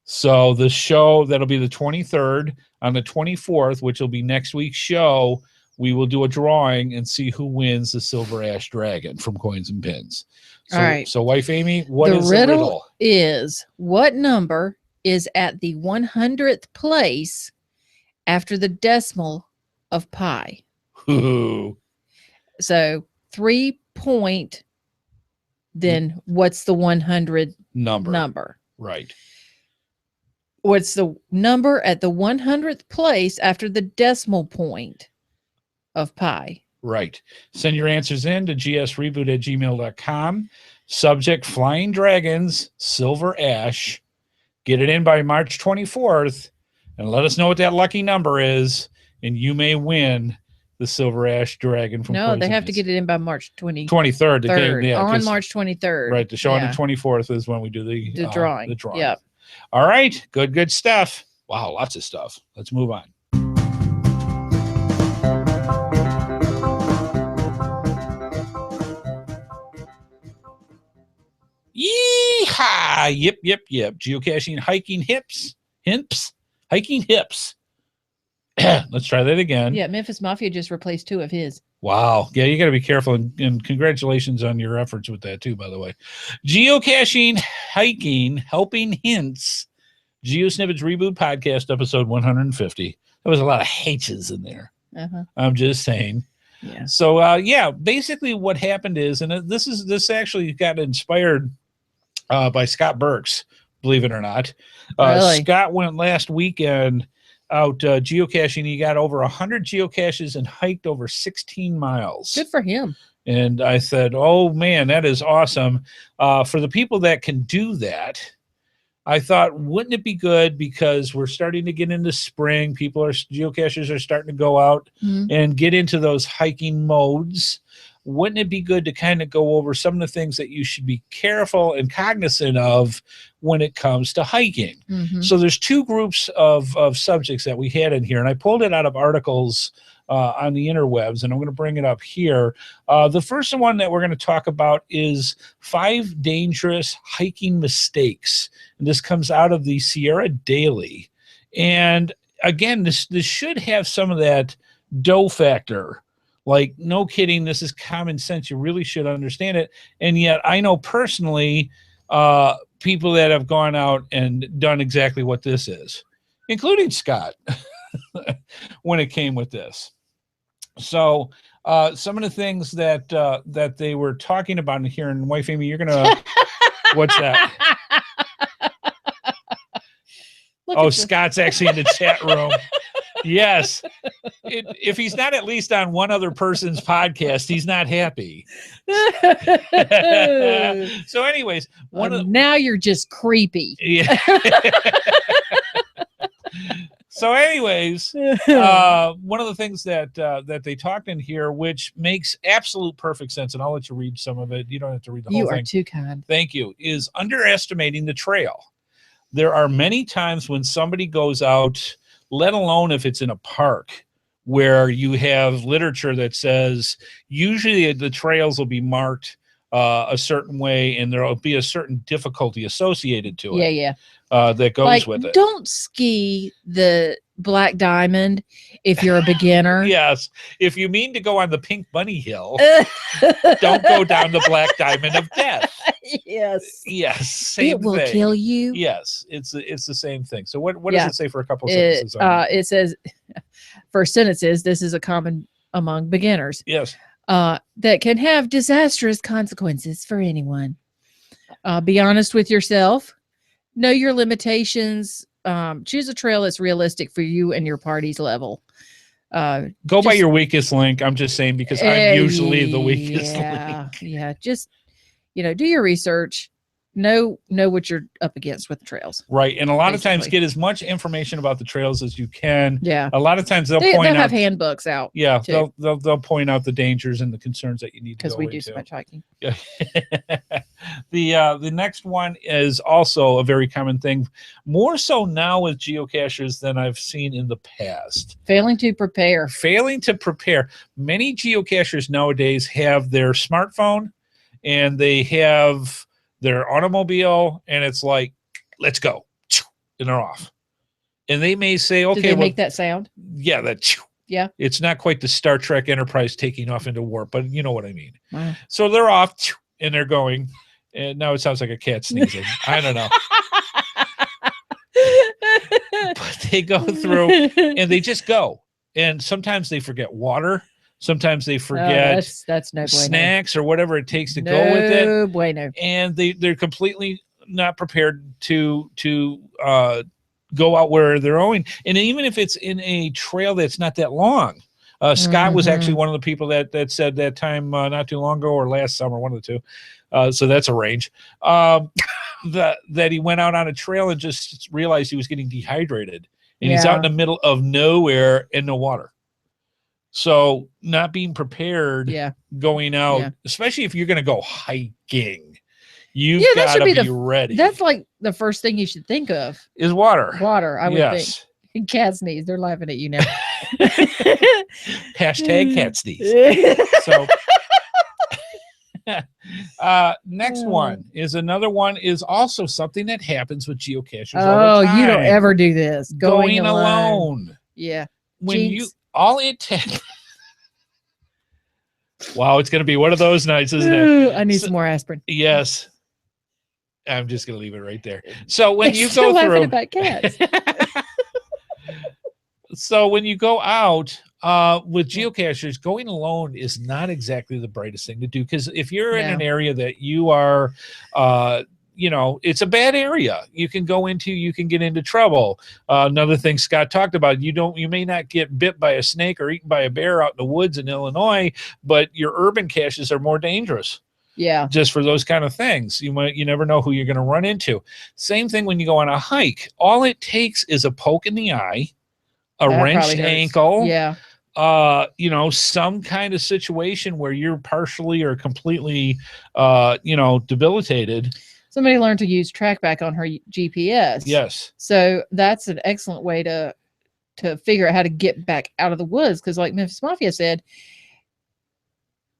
So the show, that'll be the 23rd. On the 24th, which will be next week's show, we will do a drawing and see who wins the Silver Ash Dragon from Coins and Pins. So, All right. So, Wife Amy, what is the the riddle? riddle? Is what number is at the 100th place after the decimal of pi? Ooh. So 3 point. Then what's the 100 number? Right. What's the number at the 100th place after the decimal point of pi? Right. Send your answers in to gsreboot@gmail.com. Subject: Flying Dragons, Silver Ash. Get it in by March 24th and let us know what that lucky number is, and you may win the Silver Ash Dragon from No, Coins they and have to Pins. get it in by March 23rd. on March 23rd. Right. The show on Yeah. the 24th is when we do the drawing. The drawing. Yep. All right. Good stuff. Wow, lots of stuff. Let's move on. Yeehaw! Yep. Geocaching, hiking hiking hips. Let's try that again. Yeah, Memphis Mafia just replaced 2 of his. Wow. Yeah, you got to be careful, and congratulations on your efforts with that too, by the way. Geocaching, hiking, helping hints. GeoSnippits Reboot Podcast, episode 150. There was a lot of H's in there. Uh-huh. I'm just saying. Yeah. So basically what happened is, and this actually got inspired by Scott Burks, believe it or not. Really? Scott went last weekend out geocaching. He got over 100 geocaches and hiked over 16 miles. Good for him. And I said, oh man, that is awesome. For the people that can do that, I thought, wouldn't it be good, because we're starting to get into spring. Geocachers are starting to go out and get into those hiking modes. Wouldn't it be good to kind of go over some of the things that you should be careful and cognizant of when it comes to hiking? Mm-hmm. So there's 2 groups of subjects that we had in here, and I pulled it out of articles on the interwebs, and I'm going to bring it up here. The first one that we're going to talk about is 5 dangerous hiking mistakes. And this comes out of the Sierra Daily. And again, this should have some of that dough factor. Like, no kidding, this is common sense. You really should understand it. And yet I know personally people that have gone out and done exactly what this is, including Scott, when it came with this. So some of the things that they were talking about in here, and Wife Amy, you're going to, what's that? Scott's actually in the chat room. Yes. If he's not at least on one other person's podcast, he's not happy. So anyways, now you're just creepy. Yeah. So anyways, one of the things that they talked in here, which makes absolute perfect sense, and I'll let you read some of it. You don't have to read the whole thing. You are too kind. Thank you. Is underestimating the trail. There are many times when somebody goes out, let alone if it's in a park, where you have literature that says usually the trails will be marked a certain way, and there will be a certain difficulty associated to it. Yeah. That goes with it. Don't ski the Black Diamond if you're a beginner. Yes. If you mean to go on the Pink Bunny Hill, don't go down the Black Diamond of Death. Yes. Yes. Same it will thing. kill you. Yes. It's the same thing. So what does it say for a couple of sentences? It says, for sentences, this is a common among beginners. Yes. That can have disastrous consequences for anyone. Be honest with yourself. Know your limitations. Choose a trail that's realistic for you and your party's level. Go by your weakest link. I'm just saying, because I'm usually the weakest link. Yeah. Just, do your research. Know what you're up against with the trails. Right. And a lot of times get as much information about the trails as you can. Yeah. A lot of times they'll have handbooks out. Yeah. They'll point out the dangers and the concerns that you need to go into. Because we do so much hiking. Yeah. The next one is also a very common thing, more so now with geocachers than I've seen in the past. Failing to prepare. Many geocachers nowadays have their smartphone and they have their automobile, and it's like, let's go, and they're off. And they may say, okay, did they make that sound? Yeah, that Yeah. It's not quite the Star Trek Enterprise taking off into warp, but you know what I mean. Wow. So they're off and they're going. And now it sounds like a cat sneezing. I don't know. But they go through and they just go. And sometimes they forget water. Sometimes they forget that's no bueno. Snacks or whatever it takes to go with it. No bueno. And they're completely not prepared to go out where they're going. And even if it's in a trail that's not that long. Scott was actually one of the people that said that time not too long ago or last summer, one of the two. So that's a range. That he went out on a trail and just realized he was getting dehydrated. And he's out in the middle of nowhere and no water. So not being prepared going out, especially if you're going to go hiking, you've got to be ready. That's like the first thing you should think of. Is water. Water, I would think. Cat sneeze. They're laughing at you now. Hashtag cat sneeze. So next one is another one is also something that happens with geocachers all the time. You don't ever do this. Going alone. Yeah. When all it takes. Wow, it's going to be one of those nights, isn't it? I need some more aspirin. Yes. I'm just going to leave it right there. So when you go through about cats. So when you go out with geocachers, going alone is not exactly the brightest thing to do, because if you're in an area that you are it's a bad area you can go into, you can get into trouble. Another thing Scott talked about, you may not get bit by a snake or eaten by a bear out in the woods in Illinois, but your urban caches are more dangerous. Yeah. Just for those kind of things. You never know who you're going to run into. Same thing when you go on a hike. All it takes is a poke in the eye, a wrenched ankle. Yeah. Some kind of situation where you're partially or completely debilitated. Somebody learned to use TrackBack on her GPS. Yes. So that's an excellent way to figure out how to get back out of the woods. Because like Memphis Mafia said,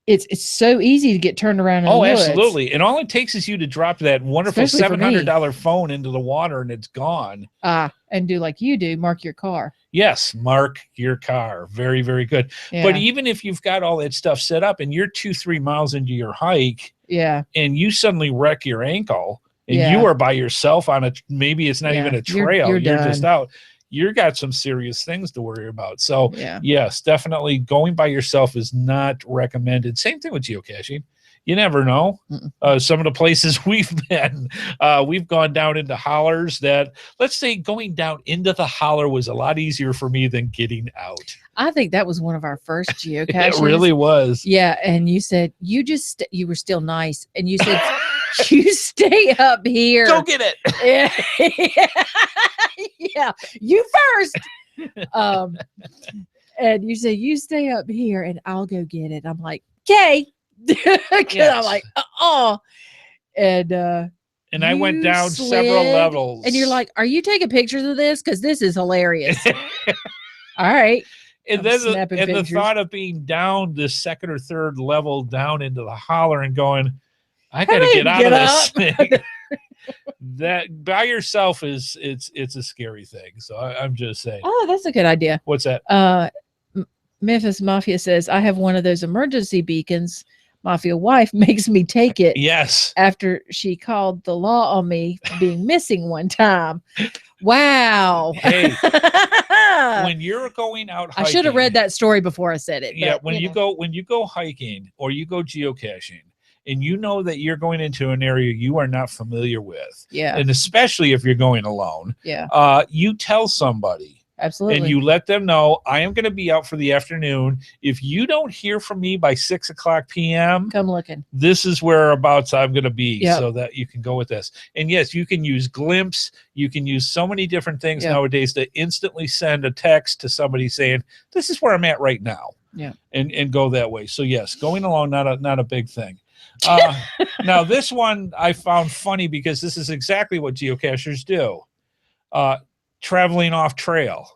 it's so easy to get turned around in the woods. Absolutely. And all it takes is you to drop that wonderful $700 phone into the water and it's gone. And do like you do, mark your car. Yes, mark your car. Very, very good. Yeah. But even if you've got all that stuff set up and you're 2-3 miles into your hike, and you suddenly wreck your ankle and you are by yourself on maybe it's not even a trail, you're just out. You got some serious things to worry about. So yes, definitely going by yourself is not recommended. Same thing with geocaching. You never know. Some of the places we've been, we've gone down into hollers that, let's say going down into the holler was a lot easier for me than getting out. I think that was one of our first geocaches. It really was. Yeah. And you said, you were still nice. And you said, you stay up here. Go get it. Yeah. You first. And you said, you stay up here and I'll go get it. I'm like, okay. I'm like, and I went down several levels. And you're like, are you taking pictures of this? Because this is hilarious. All right. And then the thought of being down the second or third level down into the holler and going, I got to get out of this thing. That by yourself it's a scary thing. So I'm just saying. Oh, that's a good idea. What's that? Memphis Mafia says, I have one of those emergency beacons. Mafia wife makes me take it. Yes. After she called the law on me for being missing one time. Wow. Hey, when you're going out hiking, I should have read that story before I said it. Yeah, when you go hiking or you go geocaching and you know that you're going into an area you are not familiar with. Yeah. And especially if you're going alone. Yeah. You tell somebody. Absolutely. And you let them know, I am going to be out for the afternoon. If you don't hear from me by 6:00 p.m., come looking. This is whereabouts I'm going to be, so that you can go with this. And yes, you can use Glimpse. You can use so many different things nowadays to instantly send a text to somebody saying, this is where I'm at right now. Yeah. And go that way. So yes, going along, not a big thing. Now this one I found funny because this is exactly what geocachers do. Traveling off trail.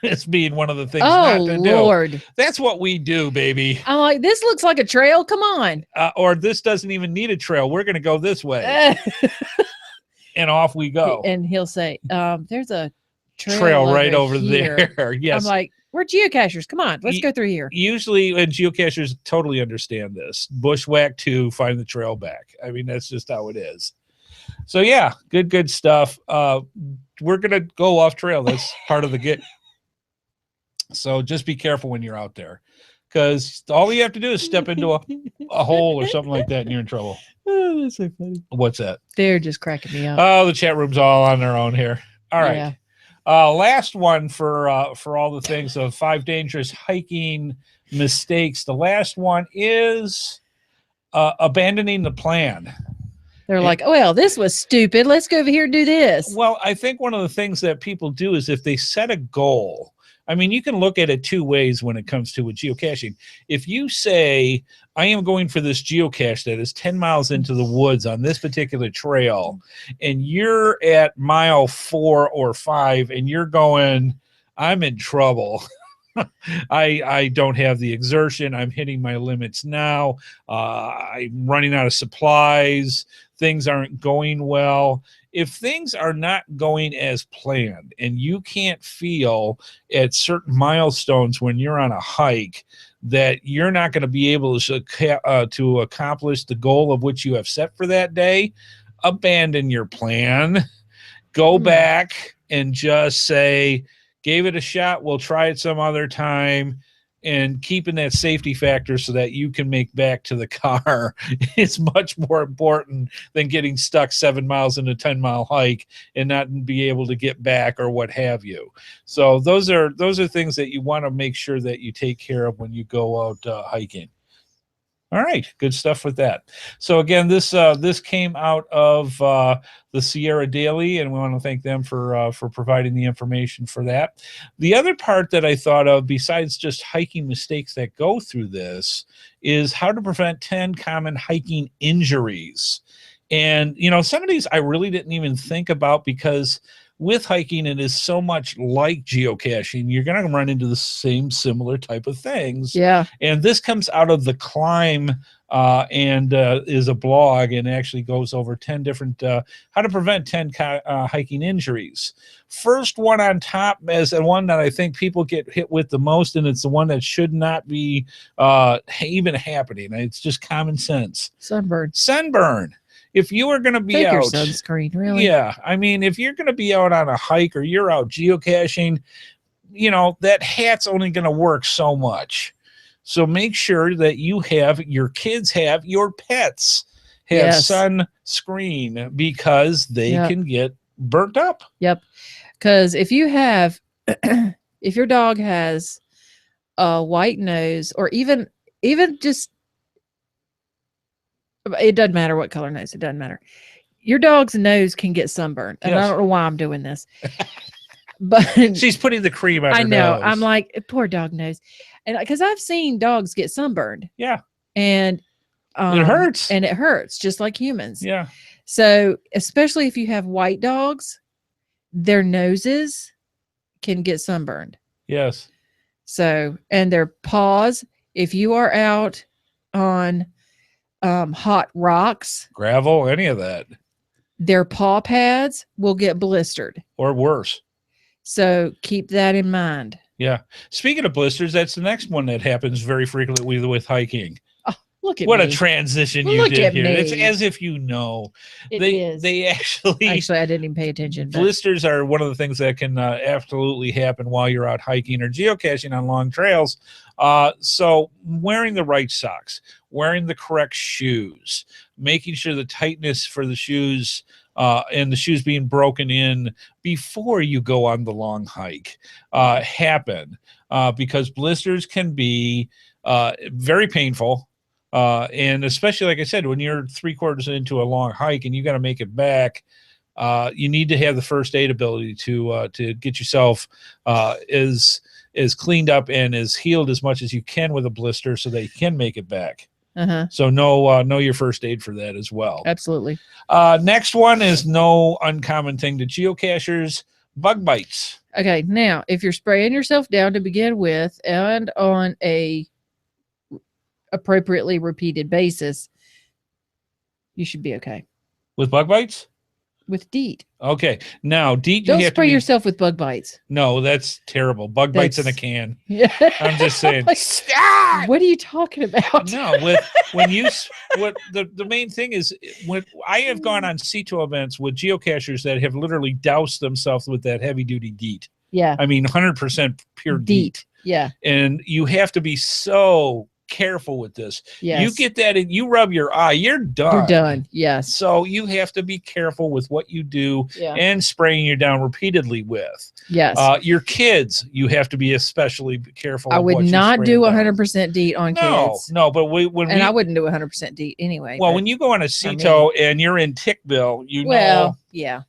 It's being one of the things not to Lord. do. That's what we do, baby. I'm like, this looks like a trail. Come on. Or this doesn't even need a trail. We're going to go this way. And off we go. And he'll say, there's a trail right over there. Yes. I'm like, We're geocachers. Come on, let's go through here. Usually, and geocachers totally understand this. Bushwhack to find the trail back. I mean, that's just how it is. So yeah, good stuff. We're gonna go off trail. That's part of the get. So just be careful when you're out there, because all you have to do is step into a hole or something like that, and you're in trouble. Oh, that's so funny. What's that? They're just cracking me up. Oh, the chat room's all on their own here. All right. Yeah. Last one for all the things of 5 dangerous hiking mistakes. The last one is abandoning the plan. They're like, oh, well, this was stupid. Let's go over here and do this. Well, I think one of the things that people do is if they set a goal, I mean, you can look at it 2 ways when it comes to geocaching. If you say, I am going for this geocache that is 10 miles into the woods on this particular trail, and you're at mile 4 or 5, and you're going, I'm in trouble. I don't have the exertion. I'm hitting my limits now. I'm running out of supplies. Things aren't going well. If things are not going as planned and you can't feel at certain milestones when you're on a hike that you're not going to be able to accomplish the goal of which you have set for that day, abandon your plan. Go back and just say, gave it a shot. We'll try it some other time. And keeping that safety factor so that you can make back to the car is much more important than getting stuck 7 miles in a 10-mile hike and not be able to get back or what have you. So those are things that you want to make sure that you take care of when you go out hiking. All right, good stuff with that. So again, this came out of the Sierra Daily, and we want to thank them for providing the information for that. The other part that I thought of, besides just hiking mistakes that go through this, is how to prevent 10 common hiking injuries. And some of these I really didn't even think about, because with hiking, it is so much like geocaching. You're going to run into the same similar type of things. Yeah. And this comes out of the Climb and is a blog, and actually goes over 10 different, how to prevent 10 hiking injuries. First one on top is the one that I think people get hit with the most, and it's the one that should not be even happening. It's just common sense. Sunburn. If you are going to be out, your sunscreen, really? Yeah. I mean, if you're going to be out on a hike or you're out geocaching, that hat's only going to work so much. So make sure that your kids have, your pets have sunscreen, because they can get burnt up. Yep. Because if you have, if your dog has a white nose, or even just, it doesn't matter what color nose, it doesn't matter. Your dog's nose can get sunburned. And I don't know why I'm doing this. But she's putting the cream on her know. nose. I'm like, poor dog nose. And because I've seen dogs get sunburned. Yeah. And it hurts. And it hurts just like humans. Yeah. So especially if you have white dogs, their noses can get sunburned. Yes. So, and their paws, if you are out on hot rocks, gravel, any of that, their paw pads will get blistered or worse. So keep that in mind. Yeah. Speaking of blisters, that's the next one that happens very frequently with hiking. Oh, look at what me. a transition you did here. It's as if they actually I didn't even pay attention. Blisters are one of the things that can absolutely happen while you're out hiking or geocaching on long trails. So wearing the right socks, wearing the correct shoes, making sure the tightness for the shoes and the shoes being broken in before you go on the long hike happen, because blisters can be very painful. And especially, like I said, when you're 3/4 into a long hike and you got to make it back, you need to have the first aid ability to get yourself as cleaned up and as healed as much as you can with a blister, so that you can make it back. So know your first aid for that as well. Absolutely. Next one is no uncommon thing to geocachers: bug bites. Okay, now if you're spraying yourself down to begin with and on a appropriately repeated basis, you should be okay. With bug bites? with DEET. Okay. Now, DEET, you Don't have spray to be, yourself with bug bites. No, that's terrible. Bug bites in a That's- can. Yeah. I'm just saying. Like, Stop! what are you talking about? No, what the main thing is, when I have gone on CETO events with geocachers that have literally doused themselves with that heavy duty DEET. Yeah. I mean, 100% pure DEET. Yeah. And you have to be so careful with this. Yes. You get that and you rub your eye, you're done. You're done. Yes. So you have to be careful with what you do and spraying you down repeatedly with. Yes. Your kids, you have to be especially careful. I would what you not spray do down. 100% DEET on kids. No, but I wouldn't do 100% DEET anyway. Well, but, when you go on a CETO and you're in Tickville, yeah.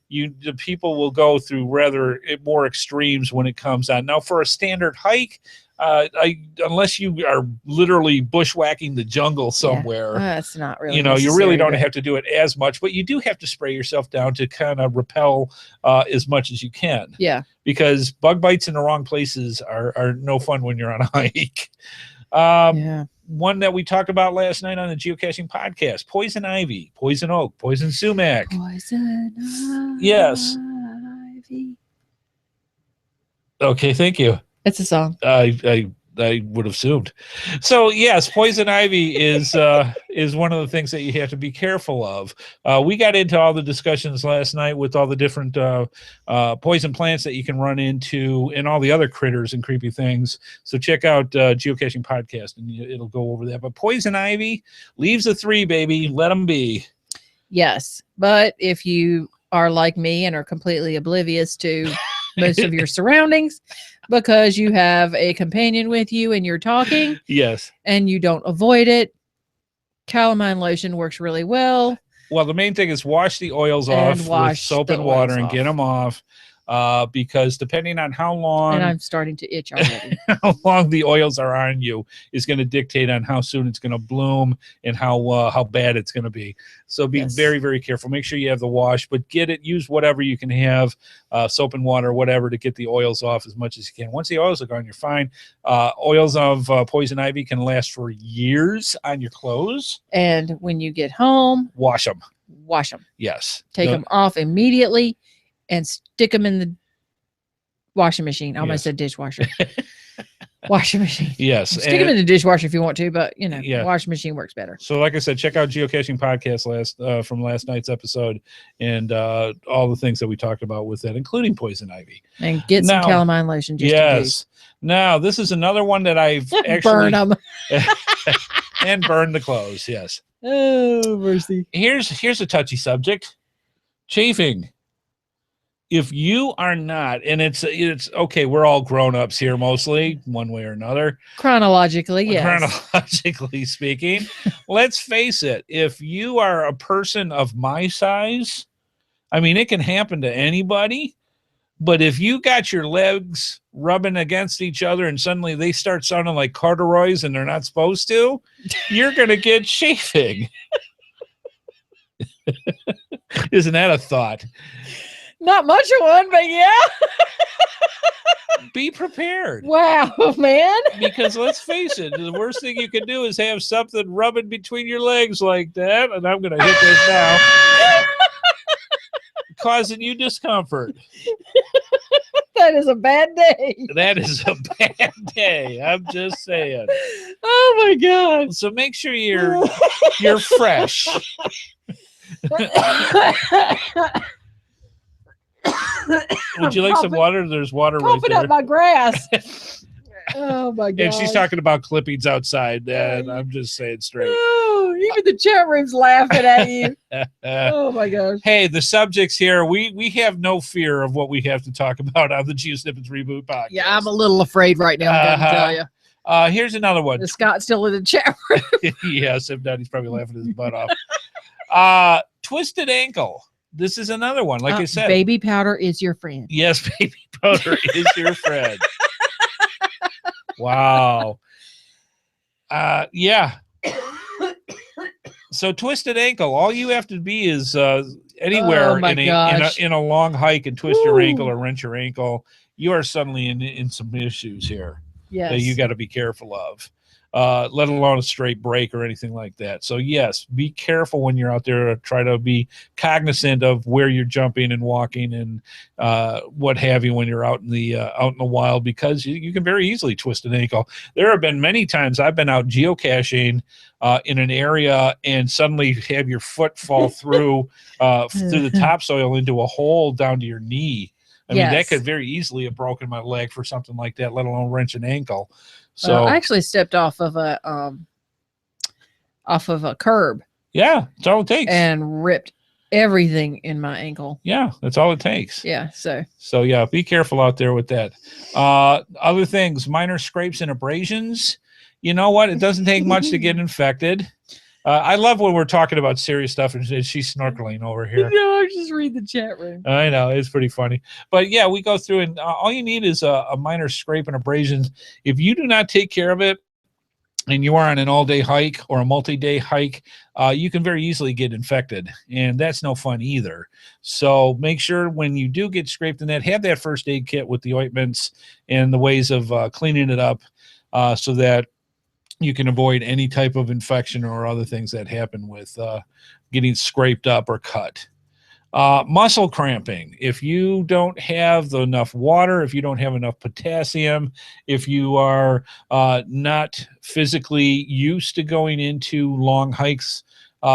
the people will go through rather more extremes when it comes on. Now, for a standard hike, unless you are literally bushwhacking the jungle somewhere, that's not really. You really don't have to do it as much, but you do have to spray yourself down to kind of repel as much as you can. Yeah. Because bug bites in the wrong places are no fun when you're on a hike. One that we talked about last night on the geocaching podcast: poison ivy, poison oak, poison sumac. Poison ivy. Yes. Okay, thank you. It's a song. I would have assumed. So yes, poison ivy is one of the things that you have to be careful of. We got into all the discussions last night with all the different poison plants that you can run into and all the other critters and creepy things. So check out Geocaching Podcast and it'll go over that. But poison ivy, leaves a 3, baby. Let them be. Yes, but if you are like me and are completely oblivious to most of your surroundings because you have a companion with you and you're talking, yes, and you don't avoid it, calamine lotion works really well. Well, the main thing is wash the oils off with soap and water and get them off. Because depending on how long, and I'm starting to itch already, how long the oils are on you is going to dictate on how soon it's going to bloom and how bad it's going to be. So be very, very careful. Make sure you have the wash, but use whatever you can have, soap and water, whatever, to get the oils off as much as you can. Once the oils are gone, you're fine. Oils of poison ivy can last for years on your clothes. And when you get home, wash them. Yes. Take them off immediately. And stick them in the washing machine. I almost said dishwasher. Washing machine. Yes. Stick them in the dishwasher if you want to, but washing machine works better. So like I said, check out Geocaching Podcast from last night's episode and all the things that we talked about with that, including poison ivy. And get some calamine lotion. Just in case. Now, this is another one that I've actually... burn them. And burn the clothes, yes. Oh, mercy. Here's a touchy subject. Chafing. If you are not, and it's okay, we're all grown-ups here mostly, one way or another. Chronologically, yes. Chronologically speaking, let's face it, if you are a person of my size, I mean, it can happen to anybody, but if you got your legs rubbing against each other and suddenly they start sounding like corduroys and they're not supposed to, you're going to get chafing. Isn't that a thought? Not much of one, but yeah. Be prepared. Wow, man. Because let's face it, the worst thing you can do is have something rubbing between your legs like that. And I'm going to hit this now. Causing you discomfort. That is a bad day. That is a bad day. I'm just saying. Oh my God. So make sure you're fresh. Would you like some water? There's water right there. Up my grass. Oh my God. And she's talking about clippings outside. And I'm just saying straight. Oh, even the chat room's laughing at you. Oh my gosh. Hey, the subjects here, we have no fear of what we have to talk about on the GeoSnippits Reboot Podcast. Yeah, I'm a little afraid right now, I'm going to tell you. Here's another one. Is Scott still in the chat room? Yes, if not, he's probably laughing his butt off. Twisted ankle. This is another one. Like I said, baby powder is your friend. Yes, baby powder is your friend. Wow. Yeah. So twisted ankle. All you have to be is anywhere in a long hike and twist your ankle or wrench your ankle. You are suddenly in some issues here that you got to be careful of. let alone a straight break or anything like that. So yes, be careful when you're out there. Try to be cognizant of where you're jumping and walking and what have you when you're out in the wild, because you can very easily twist an ankle. There have been many times I've been out geocaching in an area and suddenly have your foot fall through the topsoil into a hole down to your knee. I mean, that could very easily have broken my leg for something like that, let alone wrench an ankle. So I actually stepped off of a curb. Yeah, that's all it takes. And ripped everything in my ankle. Yeah, that's all it takes. Yeah, so yeah, be careful out there with that. Other things, minor scrapes and abrasions. You know what? It doesn't take much to get infected. I love when we're talking about serious stuff and she's snorkeling over here. No, I just read the chat room. I know, it's pretty funny. But yeah, we go through and all you need is a minor scrape and abrasion. If you do not take care of it and you are on an all-day hike or a multi-day hike, you can very easily get infected, and that's no fun either. So make sure when you do get scraped in that, have that first aid kit with the ointments and the ways of cleaning it up so that you can avoid any type of infection or other things that happen with getting scraped up or cut. Muscle cramping. If you don't have enough water, if you don't have enough potassium, if you are not physically used to going into long hikes,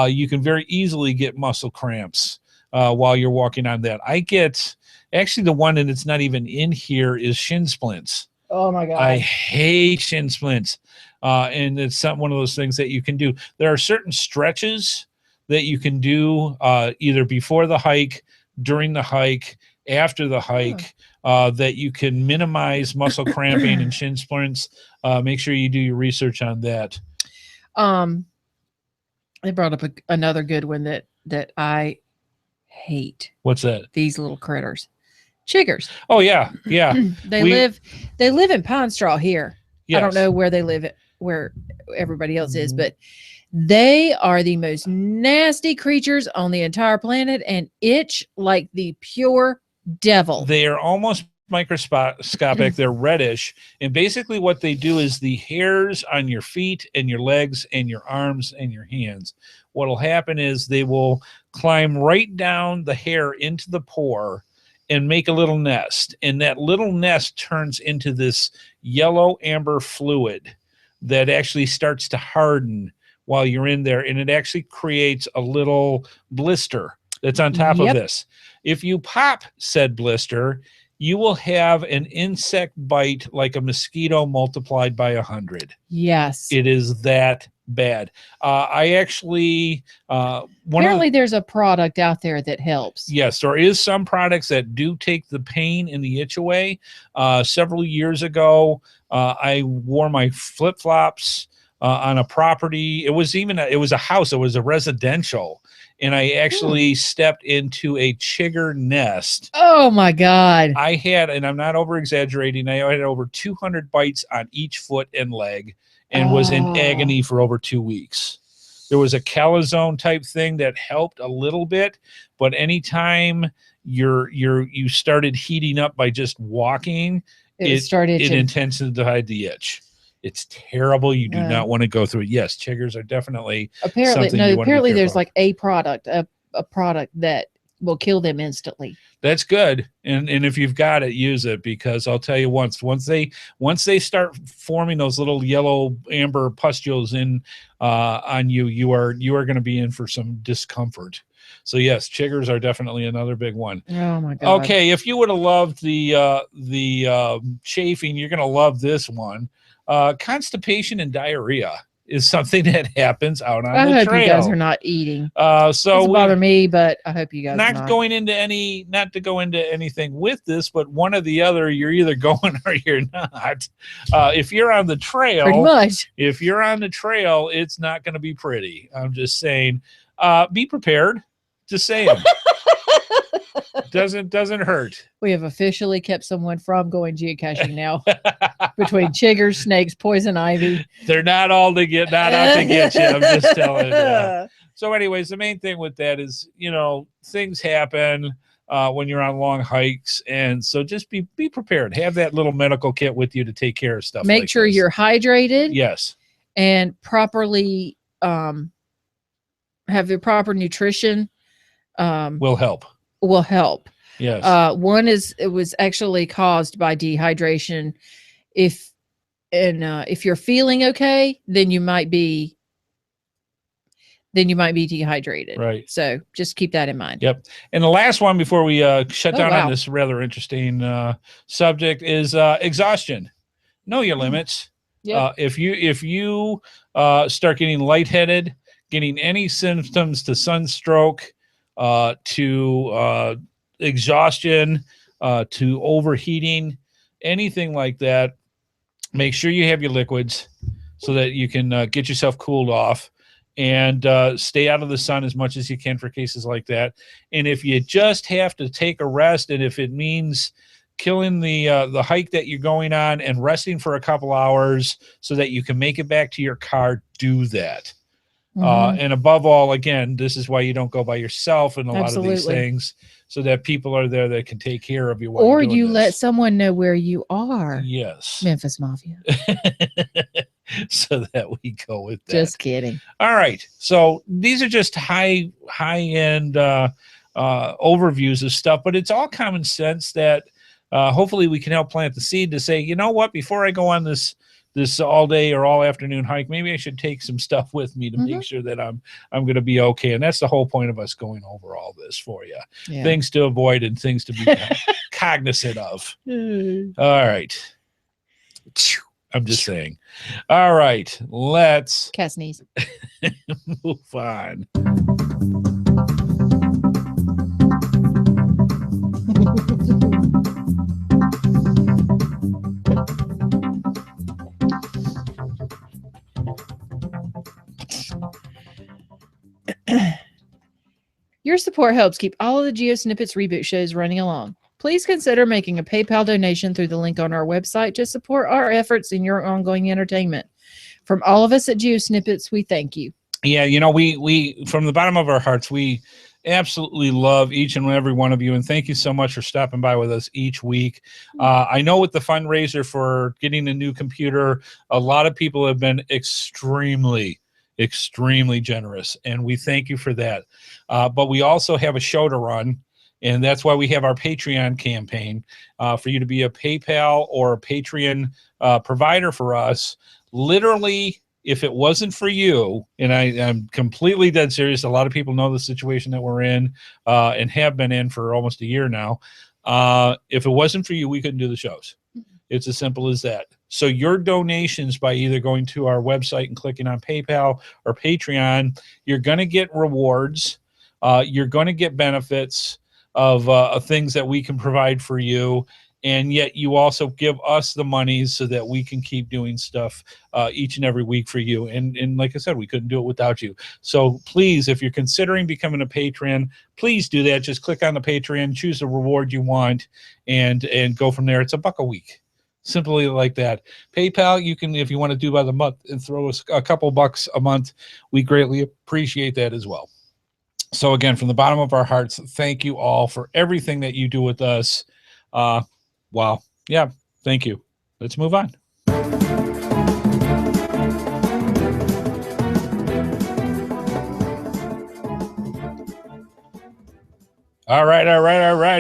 you can very easily get muscle cramps while you're walking on that. I get, actually the one that it's not even in here is shin splints. Oh my God. I hate shin splints. And it's one of those things that you can do. There are certain stretches that you can do either before the hike, during the hike, after the hike, that you can minimize muscle cramping and shin splints. Make sure you do your research on that. They brought up another good one that I hate. What's that? These little critters. Chiggers. Oh yeah, yeah. They live in pine straw here. Yes. I don't know where they live where everybody else is, but they are the most nasty creatures on the entire planet and itch like the pure devil. They are almost microscopic. They're reddish, and basically what they do is the hairs on your feet and your legs and your arms and your hands, what will happen is they will climb right down the hair into the pore and make a little nest, and that little nest turns into this yellow amber fluid that actually starts to harden while you're in there, and it actually creates a little blister that's on top of this. If you pop said blister, you will have an insect bite like a mosquito multiplied by 100. Yes. It is that bad. I actually apparently there's a product out there that helps. Yes, there is some products that do take the pain and the itch away. Several years ago, I wore my flip-flops on a property. It was a house. It was a residential, and I actually stepped into a chigger nest. Oh my God. I had, and I'm not over exaggerating, I had over 200 bites on each foot and leg and was in agony for over 2 weeks. There was a calzone type thing that helped a little bit, but anytime you started heating up by just walking, it intensified the itch. It's terrible. You do not want to go through it. Yes, chiggers are definitely apparently there's like a product that will kill them instantly. That's good. And if you've got it, use it, because I'll tell you once they start forming those little yellow amber pustules in on you are going to be in for some discomfort. So yes, chiggers are definitely another big one. Oh my God. Okay, if you would have loved the chafing, you're going to love this one. Constipation and diarrhea is something that happens out on the trail. I hope you guys are not eating. So it doesn't bother me, but I hope you guys are not. Not to go into anything with this, but one or the other, you're either going or you're not. If you're on the trail, pretty much. If you're on the trail, it's not going to be pretty. I'm just saying, be prepared. Just saying. Doesn't hurt. We have officially kept someone from going geocaching now. Between chiggers, snakes, poison ivy. They're not out to get you. I'm just telling you. So anyways, the main thing with that is, things happen when you're on long hikes. And so just be prepared. Have that little medical kit with you to take care of stuff. Make sure you're hydrated. Yes. and properly have the proper nutrition will help. Yes. One is it was actually caused by dehydration. If you're feeling okay, then you might be dehydrated. Right. So just keep that in mind. Yep. And the last one before we shut down on this rather interesting subject is exhaustion. Know your limits. Yep. If you start getting lightheaded, getting any symptoms to sunstroke, to exhaustion, to overheating, anything like that, make sure you have your liquids so that you can get yourself cooled off, and stay out of the sun as much as you can for cases like that. And if you just have to take a rest, and if it means killing the hike that you're going on and resting for a couple hours so that you can make it back to your car, do that. And above all, again, this is why you don't go by yourself in a lot of these things, so that people are there that can take care of you. Or you let someone know where you are. Yes. Memphis Mafia. So that we go with that. Just kidding. All right. So these are just high end overviews of stuff, but it's all common sense that hopefully we can help plant the seed to say, you know what, before I go on this all day or all afternoon hike, maybe I should take some stuff with me to make sure that I'm going to be okay. And that's the whole point of us going over all this for you. Yeah. Things to avoid and things to be cognizant of. All right. I'm just saying. All right. Let's cat sneeze. Move on. Your support helps keep all of the GeoSnippits Reboot shows running along. Please consider making a PayPal donation through the link on our website to support our efforts in your ongoing entertainment. From all of us at GeoSnippits, we thank you. Yeah, we from the bottom of our hearts, we absolutely love each and every one of you, and thank you so much for stopping by with us each week. I know with the fundraiser for getting a new computer, a lot of people have been extremely generous, and we thank you for that. But we also have a show to run, and that's why we have our Patreon campaign for you to be a PayPal or a Patreon provider for us. Literally, if it wasn't for you, and I'm completely dead serious, a lot of people know the situation that we're in and have been in for almost a year now. If it wasn't for you, we couldn't do the shows. It's as simple as that. So your donations, by either going to our website and clicking on PayPal or Patreon, you're going to get rewards. You're going to get benefits of things that we can provide for you. And yet you also give us the money so that we can keep doing stuff each and every week for you. And like I said, we couldn't do it without you. So please, if you're considering becoming a patron, please do that. Just click on the Patreon, choose the reward you want, and go from there. It's $1 a week. Simply like that. PayPal, you can, if you want to do by the month and throw us a couple bucks a month, we greatly appreciate that as well. So again, from the bottom of our hearts, thank you all for everything that you do with us. Wow. Yeah. Thank you. Let's move on. All right.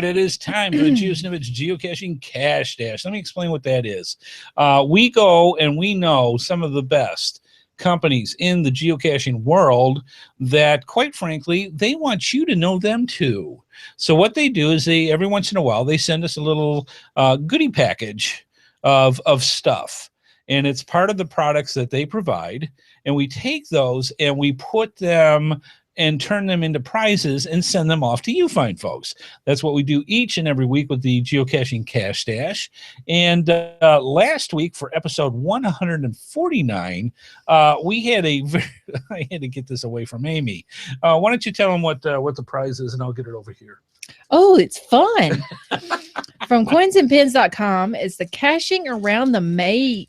It is time for the GeoSnippits Geocaching Cash Dash. Let me explain what that is. We go and we know some of the best companies in the geocaching world that, quite frankly, they want you to know them too. So what they do is they, every once in a while, they send us a little goodie package of stuff. And it's part of the products that they provide. And we take those and we put them and turn them into prizes and send them off to you fine folks. That's what we do each and every week with the Geocaching Cash Dash. And last week for episode 149, we had I had to get this away from Amy. Why don't you tell them what the prize is, and I'll get it over here. Oh, it's fun. From coinsandpins.com, it's the Caching Around Maze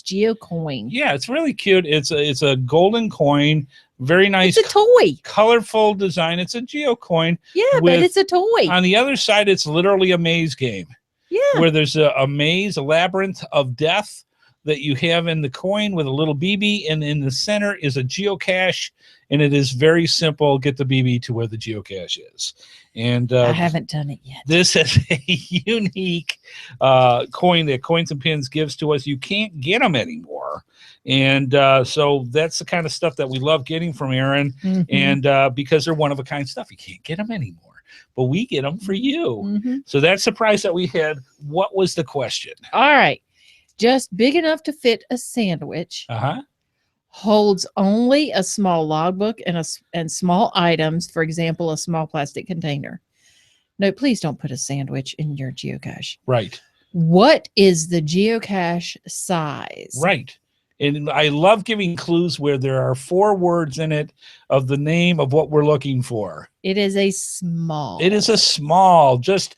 GeoCoin. Yeah, it's really cute. It's a golden coin. Very nice. It's a toy. Colorful design. It's a geocoin. Yeah, but it's a toy. On the other side, it's literally a maze game. Yeah. Where there's a maze, a labyrinth of death that you have in the coin with a little BB, and in the center is a geocache, and it is very simple. Get the BB to where the geocache is. And I haven't done it yet. this is a unique coin that Coins and Pins gives to us. You can't get them anymore. And so that's the kind of stuff that we love getting from Aaron. Mm-hmm. And because they're one-of-a-kind stuff, you can't get them anymore. But we get them for you. Mm-hmm. So that's the price that we had. What was the question? All right. Just big enough to fit a sandwich. Uh-huh. Holds only a small logbook and small items, for example, a small plastic container. No, please don't put a sandwich in your geocache. Right. What is the geocache size? Right. And I love giving clues where there are 4 words in it of the name of what we're looking for. It is a small. It is a small, just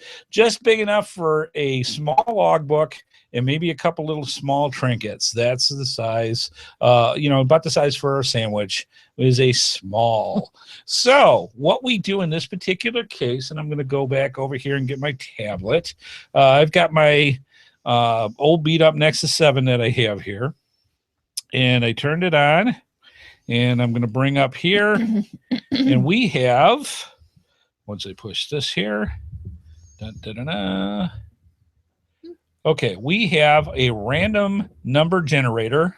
big enough for a small logbook and maybe a couple little small trinkets. That's the size, about the size for a sandwich. It is a small. So what we do in this particular case, and I'm going to go back over here and get my tablet. I've got my old beat up Nexus 7 that I have here. And I turned it on. And I'm going to bring up here. And we have, once I push this here. Okay, we have a random number generator,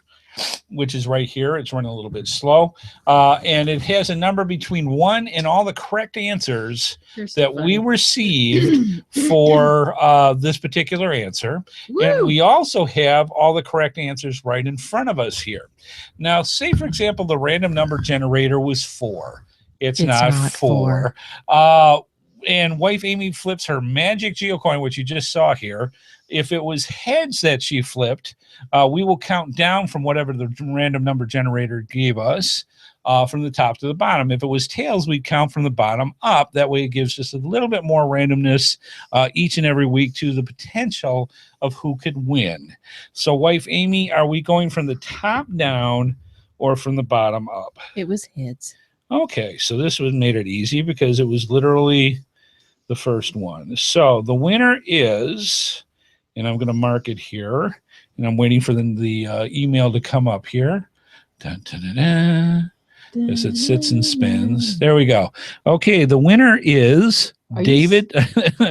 which is right here. It's running a little bit slow. And it has a number between 1 and all the correct answers that we received for this particular answer. Woo! And we also have all the correct answers right in front of us here. Now, say, for example, the random number generator was 4. It's not 4. And wife Amy flips her magic geocoin, which you just saw here. If it was heads that she flipped, we will count down from whatever the random number generator gave us from the top to the bottom. If it was tails, we'd count from the bottom up. That way it gives just a little bit more randomness each and every week to the potential of who could win. So wife Amy, are we going from the top down or from the bottom up? It was heads. Okay, so this would made it easy because it was literally the first one. So the winner is, and I'm going to mark it here, and I'm waiting for the email to come up here. Dun, dun, dun, dun. As it sits and spins. There we go. Okay, the winner is David,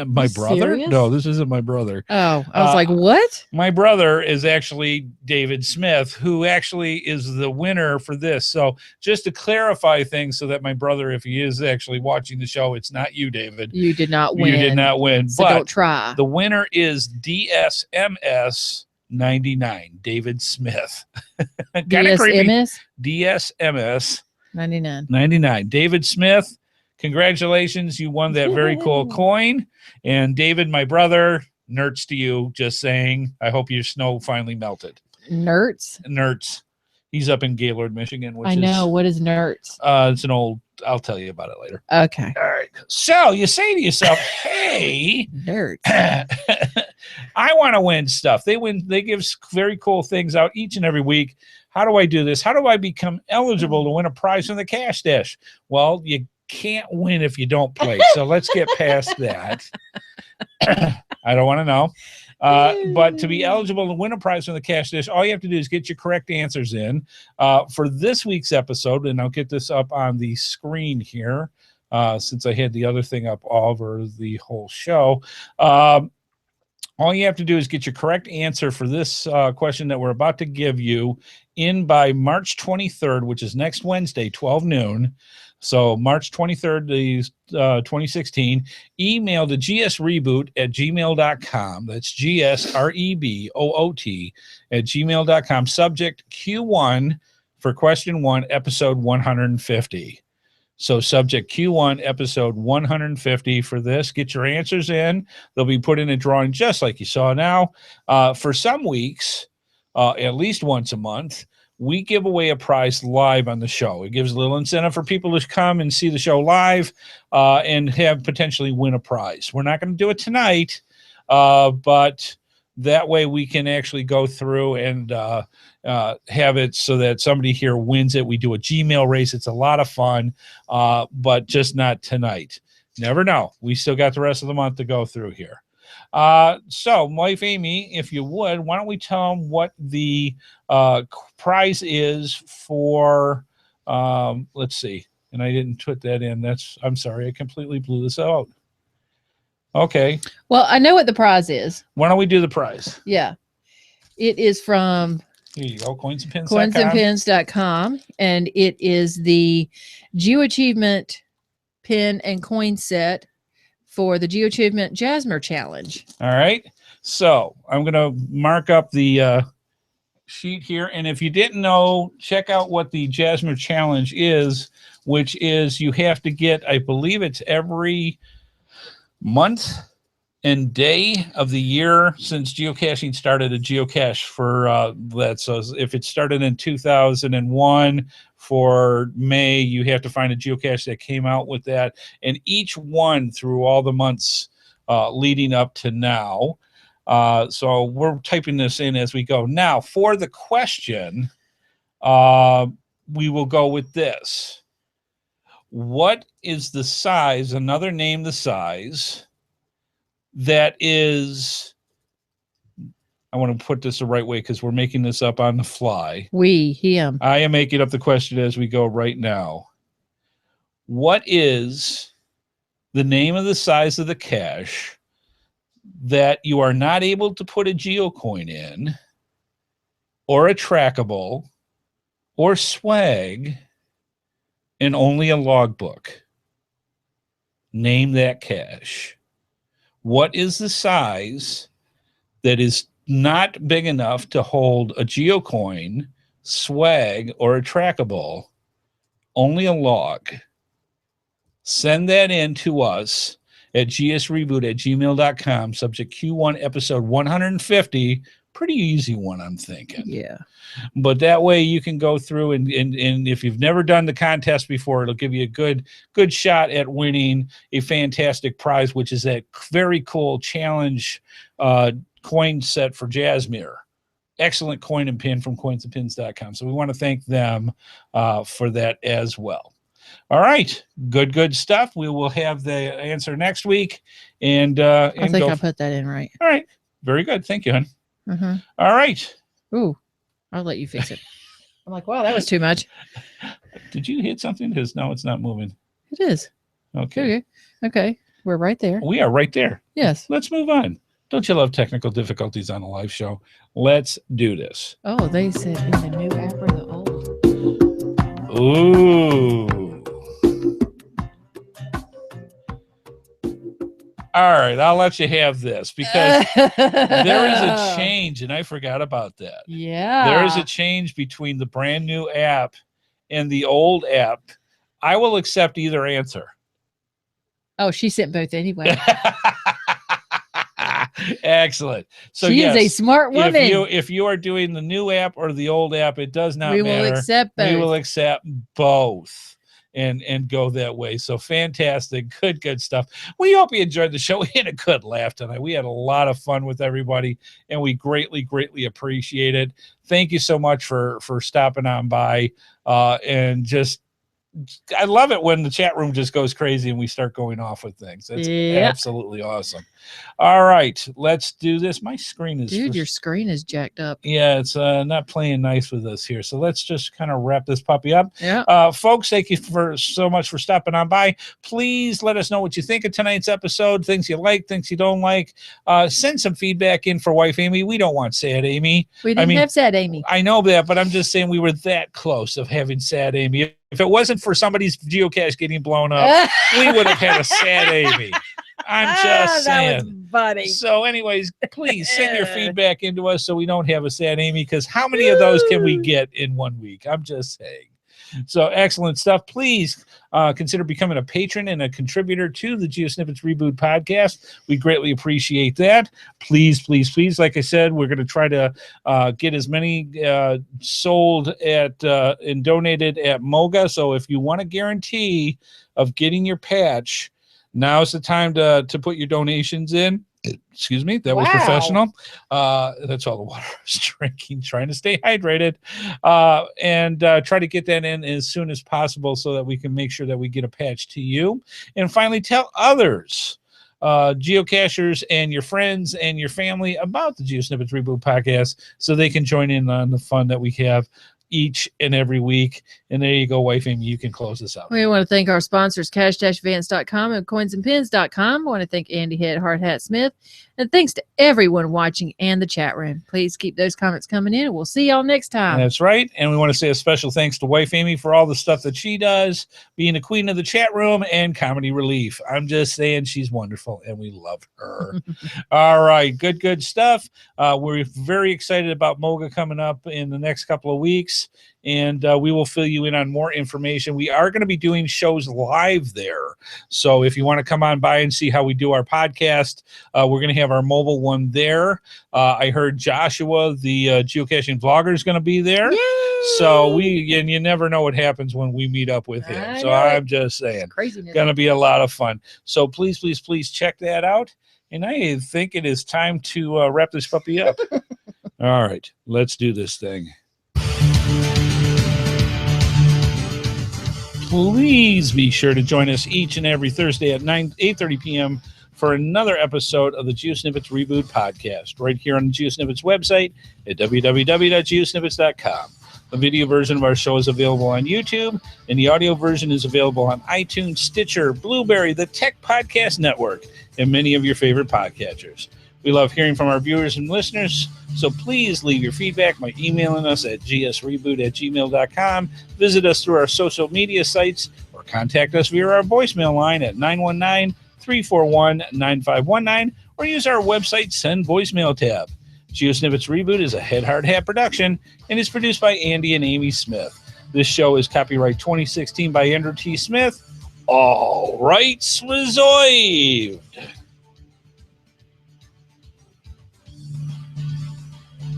my brother. Serious? No, this isn't my brother. Oh, I was like, what? My brother is actually David Smith, who actually is the winner for this. So just to clarify things so that my brother, if he is actually watching the show, it's not you, David. You did not win. You did not win. So but don't try. The winner is DSMS 99, David Smith. DSMS? DSMS 99. David Smith, congratulations. You won that very cool coin. And David, my brother, nerds to you, just saying. I hope your snow finally melted. Nerds? He's up in Gaylord, Michigan. Which I know. What is nerds? It's an old, I'll tell you about it later. Okay. All right. So you say to yourself, hey, nerds. I want to win stuff. They give very cool things out each and every week. How do I do this? How do I become eligible to win a prize from the Cash Dash? Well, you can't win if you don't play. So let's get past that. I don't want to know. But to be eligible to win a prize from the Cash Dash, all you have to do is get your correct answers in. For this week's episode, and I'll get this up on the screen here, since I had the other thing up over the whole show. All you have to do is get your correct answer for this question that we're about to give you in by March 23rd, which is next Wednesday, 12 noon. So March 23rd, 2016, email to gsreboot@gmail.com. That's GSREBOOT @gmail.com. Subject Q1 for question 1, episode 150. So subject Q1, episode 150 for this. Get your answers in. They'll be put in a drawing just like you saw now. For some weeks, at least once a month, we give away a prize live on the show. It gives a little incentive for people to come and see the show live and have potentially win a prize. We're not going to do it tonight, but that way we can actually go through and have it so that somebody here wins it. We do a Gmail race. It's a lot of fun, but just not tonight. Never know. We still got the rest of the month to go through here. So, wife Amy, if you would, why don't we tell them what the prize is for, let's see. And I didn't put that in. I'm sorry. I completely blew this out. Okay. Well, I know what the prize is. Why don't we do the prize? Yeah. It is from Here you go, coinsandpins.com. coinsandpins.com, and it is the Geo Achievement pin and coin set for the Geo Achievement Jasmer Challenge. All right. So I'm going to mark up the sheet here. And if you didn't know, check out what the Jasmer Challenge is, which is you have to get, I believe it's every month and day of the year since geocaching started, a geocache for that. So if it started in 2001 for May, you have to find a geocache that came out with that. And each one through all the months leading up to now. So we're typing this in as we go. Now, for the question, we will go with this. What is the size, another name the size, that is, I want to put this the right way because we're making this up on the fly. Him. I am making up the question as we go right now. What is the name of the size of the cache that you are not able to put a geocoin in, or a trackable, or swag, and only a logbook? Name that cache. What is the size that is not big enough to hold a geocoin, swag, or a trackable, only a log? Send that in to us at gsreboot@gmail.com, subject Q1 episode 150. Pretty easy one, I'm thinking. Yeah. But that way you can go through and if you've never done the contest before, it'll give you a good shot at winning a fantastic prize, which is that very cool challenge coin set for Jasmine. Excellent coin and pin from coinsandpins.com. So we want to thank them for that as well. All right. Good stuff. We will have the answer next week. And I think I put that in right. All right. Very good. Thank you, hon. Mm-hmm. All right. Ooh, I'll let you fix it. I'm like, wow, that was too much. Did you hit something? Because no, it's not moving. It is. Okay. Okay. We're right there. We are right there. Yes. Let's move on. Don't you love technical difficulties on a live show? Let's do this. Oh, they said in the new app or the old? Ooh. All right, I'll let you have this because there is a change, and I forgot about that. Yeah. There is a change between the brand new app and the old app. I will accept either answer. Oh, she sent both anyway. Excellent. So she is a smart woman. If you are doing the new app or the old app, it does not matter. We will accept both. We will accept both. And go that way. So fantastic. Good stuff. We hope you enjoyed the show. We had a good laugh tonight. We had a lot of fun with everybody, and we greatly appreciate it. Thank you so much for stopping on by. And just, I love it when the chat room just goes crazy and we start going off with things. That's absolutely awesome. All right, let's do this. My screen is... Dude, your screen is jacked up. Yeah, it's not playing nice with us here. So let's just kind of wrap this puppy up. Yeah. Folks, thank you so much for stopping on by. Please let us know what you think of tonight's episode, things you like, things you don't like. Send some feedback in for wife Amy. We don't want sad Amy. We didn't have sad Amy. I know that, but I'm just saying we were that close of having sad Amy. If it wasn't for somebody's geocache getting blown up, we would have had a sad Amy. I'm just saying. That was funny. So anyways, please send your feedback into us so we don't have a sad Amy, because how many of those can we get in 1 week? I'm just saying. So excellent stuff. Please consider becoming a patron and a contributor to the GeoSnippits Reboot Podcast. We greatly appreciate that. Please. Like I said, we're going to try to get as many sold at and donated at Moga. So if you want a guarantee of getting your patch, now's the time to put your donations in. Excuse me, that was professional. That's all the water I was drinking, trying to stay hydrated. And try to get that in as soon as possible so that we can make sure that we get a patch to you. And finally, tell others geocachers and your friends and your family about the GeoSnippits Reboot Podcast so they can join in on the fun that we have each and every week. And there you go, Wife Amy, you can close this out. We want to thank our sponsors, cash-vans.com and coinsandpins.com. I want to thank Andy HeadHardHat Smith. And thanks to everyone watching and the chat room. Please keep those comments coming in, and we'll see y'all next time. That's right. And we want to say a special thanks to Wife Amy for all the stuff that she does, being the queen of the chat room and comedy relief. I'm just saying she's wonderful, and we love her. All right. Good stuff. We're very excited about Moga coming up in the next couple of weeks. And we will fill you in on more information. We are going to be doing shows live there. So if you want to come on by and see how we do our podcast, we're going to have our mobile one there. I heard Joshua, the geocaching vlogger, is going to be there. Yay! So and you never know what happens when we meet up with him. So I'm just saying, going to be a lot of fun. So please check that out. And I think it is time to wrap this puppy up. All right, let's do this thing. Please be sure to join us each and every Thursday at 8:30 p.m. for another episode of the GeoSnippits Reboot Podcast, right here on the GeoSnippits website at www.geosnippits.com. The video version of our show is available on YouTube, and the audio version is available on iTunes, Stitcher, Blueberry, the Tech Podcast Network, and many of your favorite podcatchers. We love hearing from our viewers and listeners, so please leave your feedback by emailing us at gsreboot@gmail.com, visit us through our social media sites, or contact us via our voicemail line at 919-341-9519, or use our website Send Voicemail tab. GeoSnippits Reboot is a HeadHardHat production and is produced by Andy and Amy Smith. This show is copyright 2016 by Andrew T. Smith. All rights reserved.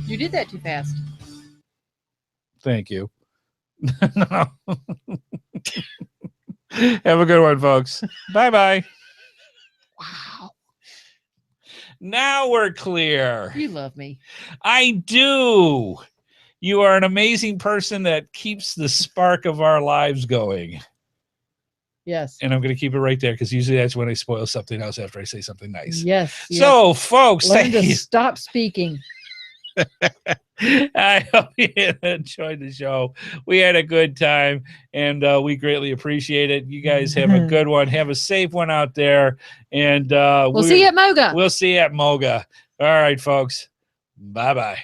You did that too fast. Thank you. Have a good one, folks. Bye-bye. Wow. Now we're clear. You love me. I do. You are an amazing person that keeps the spark of our lives going. Yes. And I'm going to keep it right there because usually that's when I spoil something else after I say something nice. Yes. So, folks, learn to stop speaking. I hope you enjoyed the show. We had a good time, and we greatly appreciate it. You guys have a good one. Have a safe one out there, and we'll see you at Moga. We'll see you at Moga. All right, folks. Bye-bye.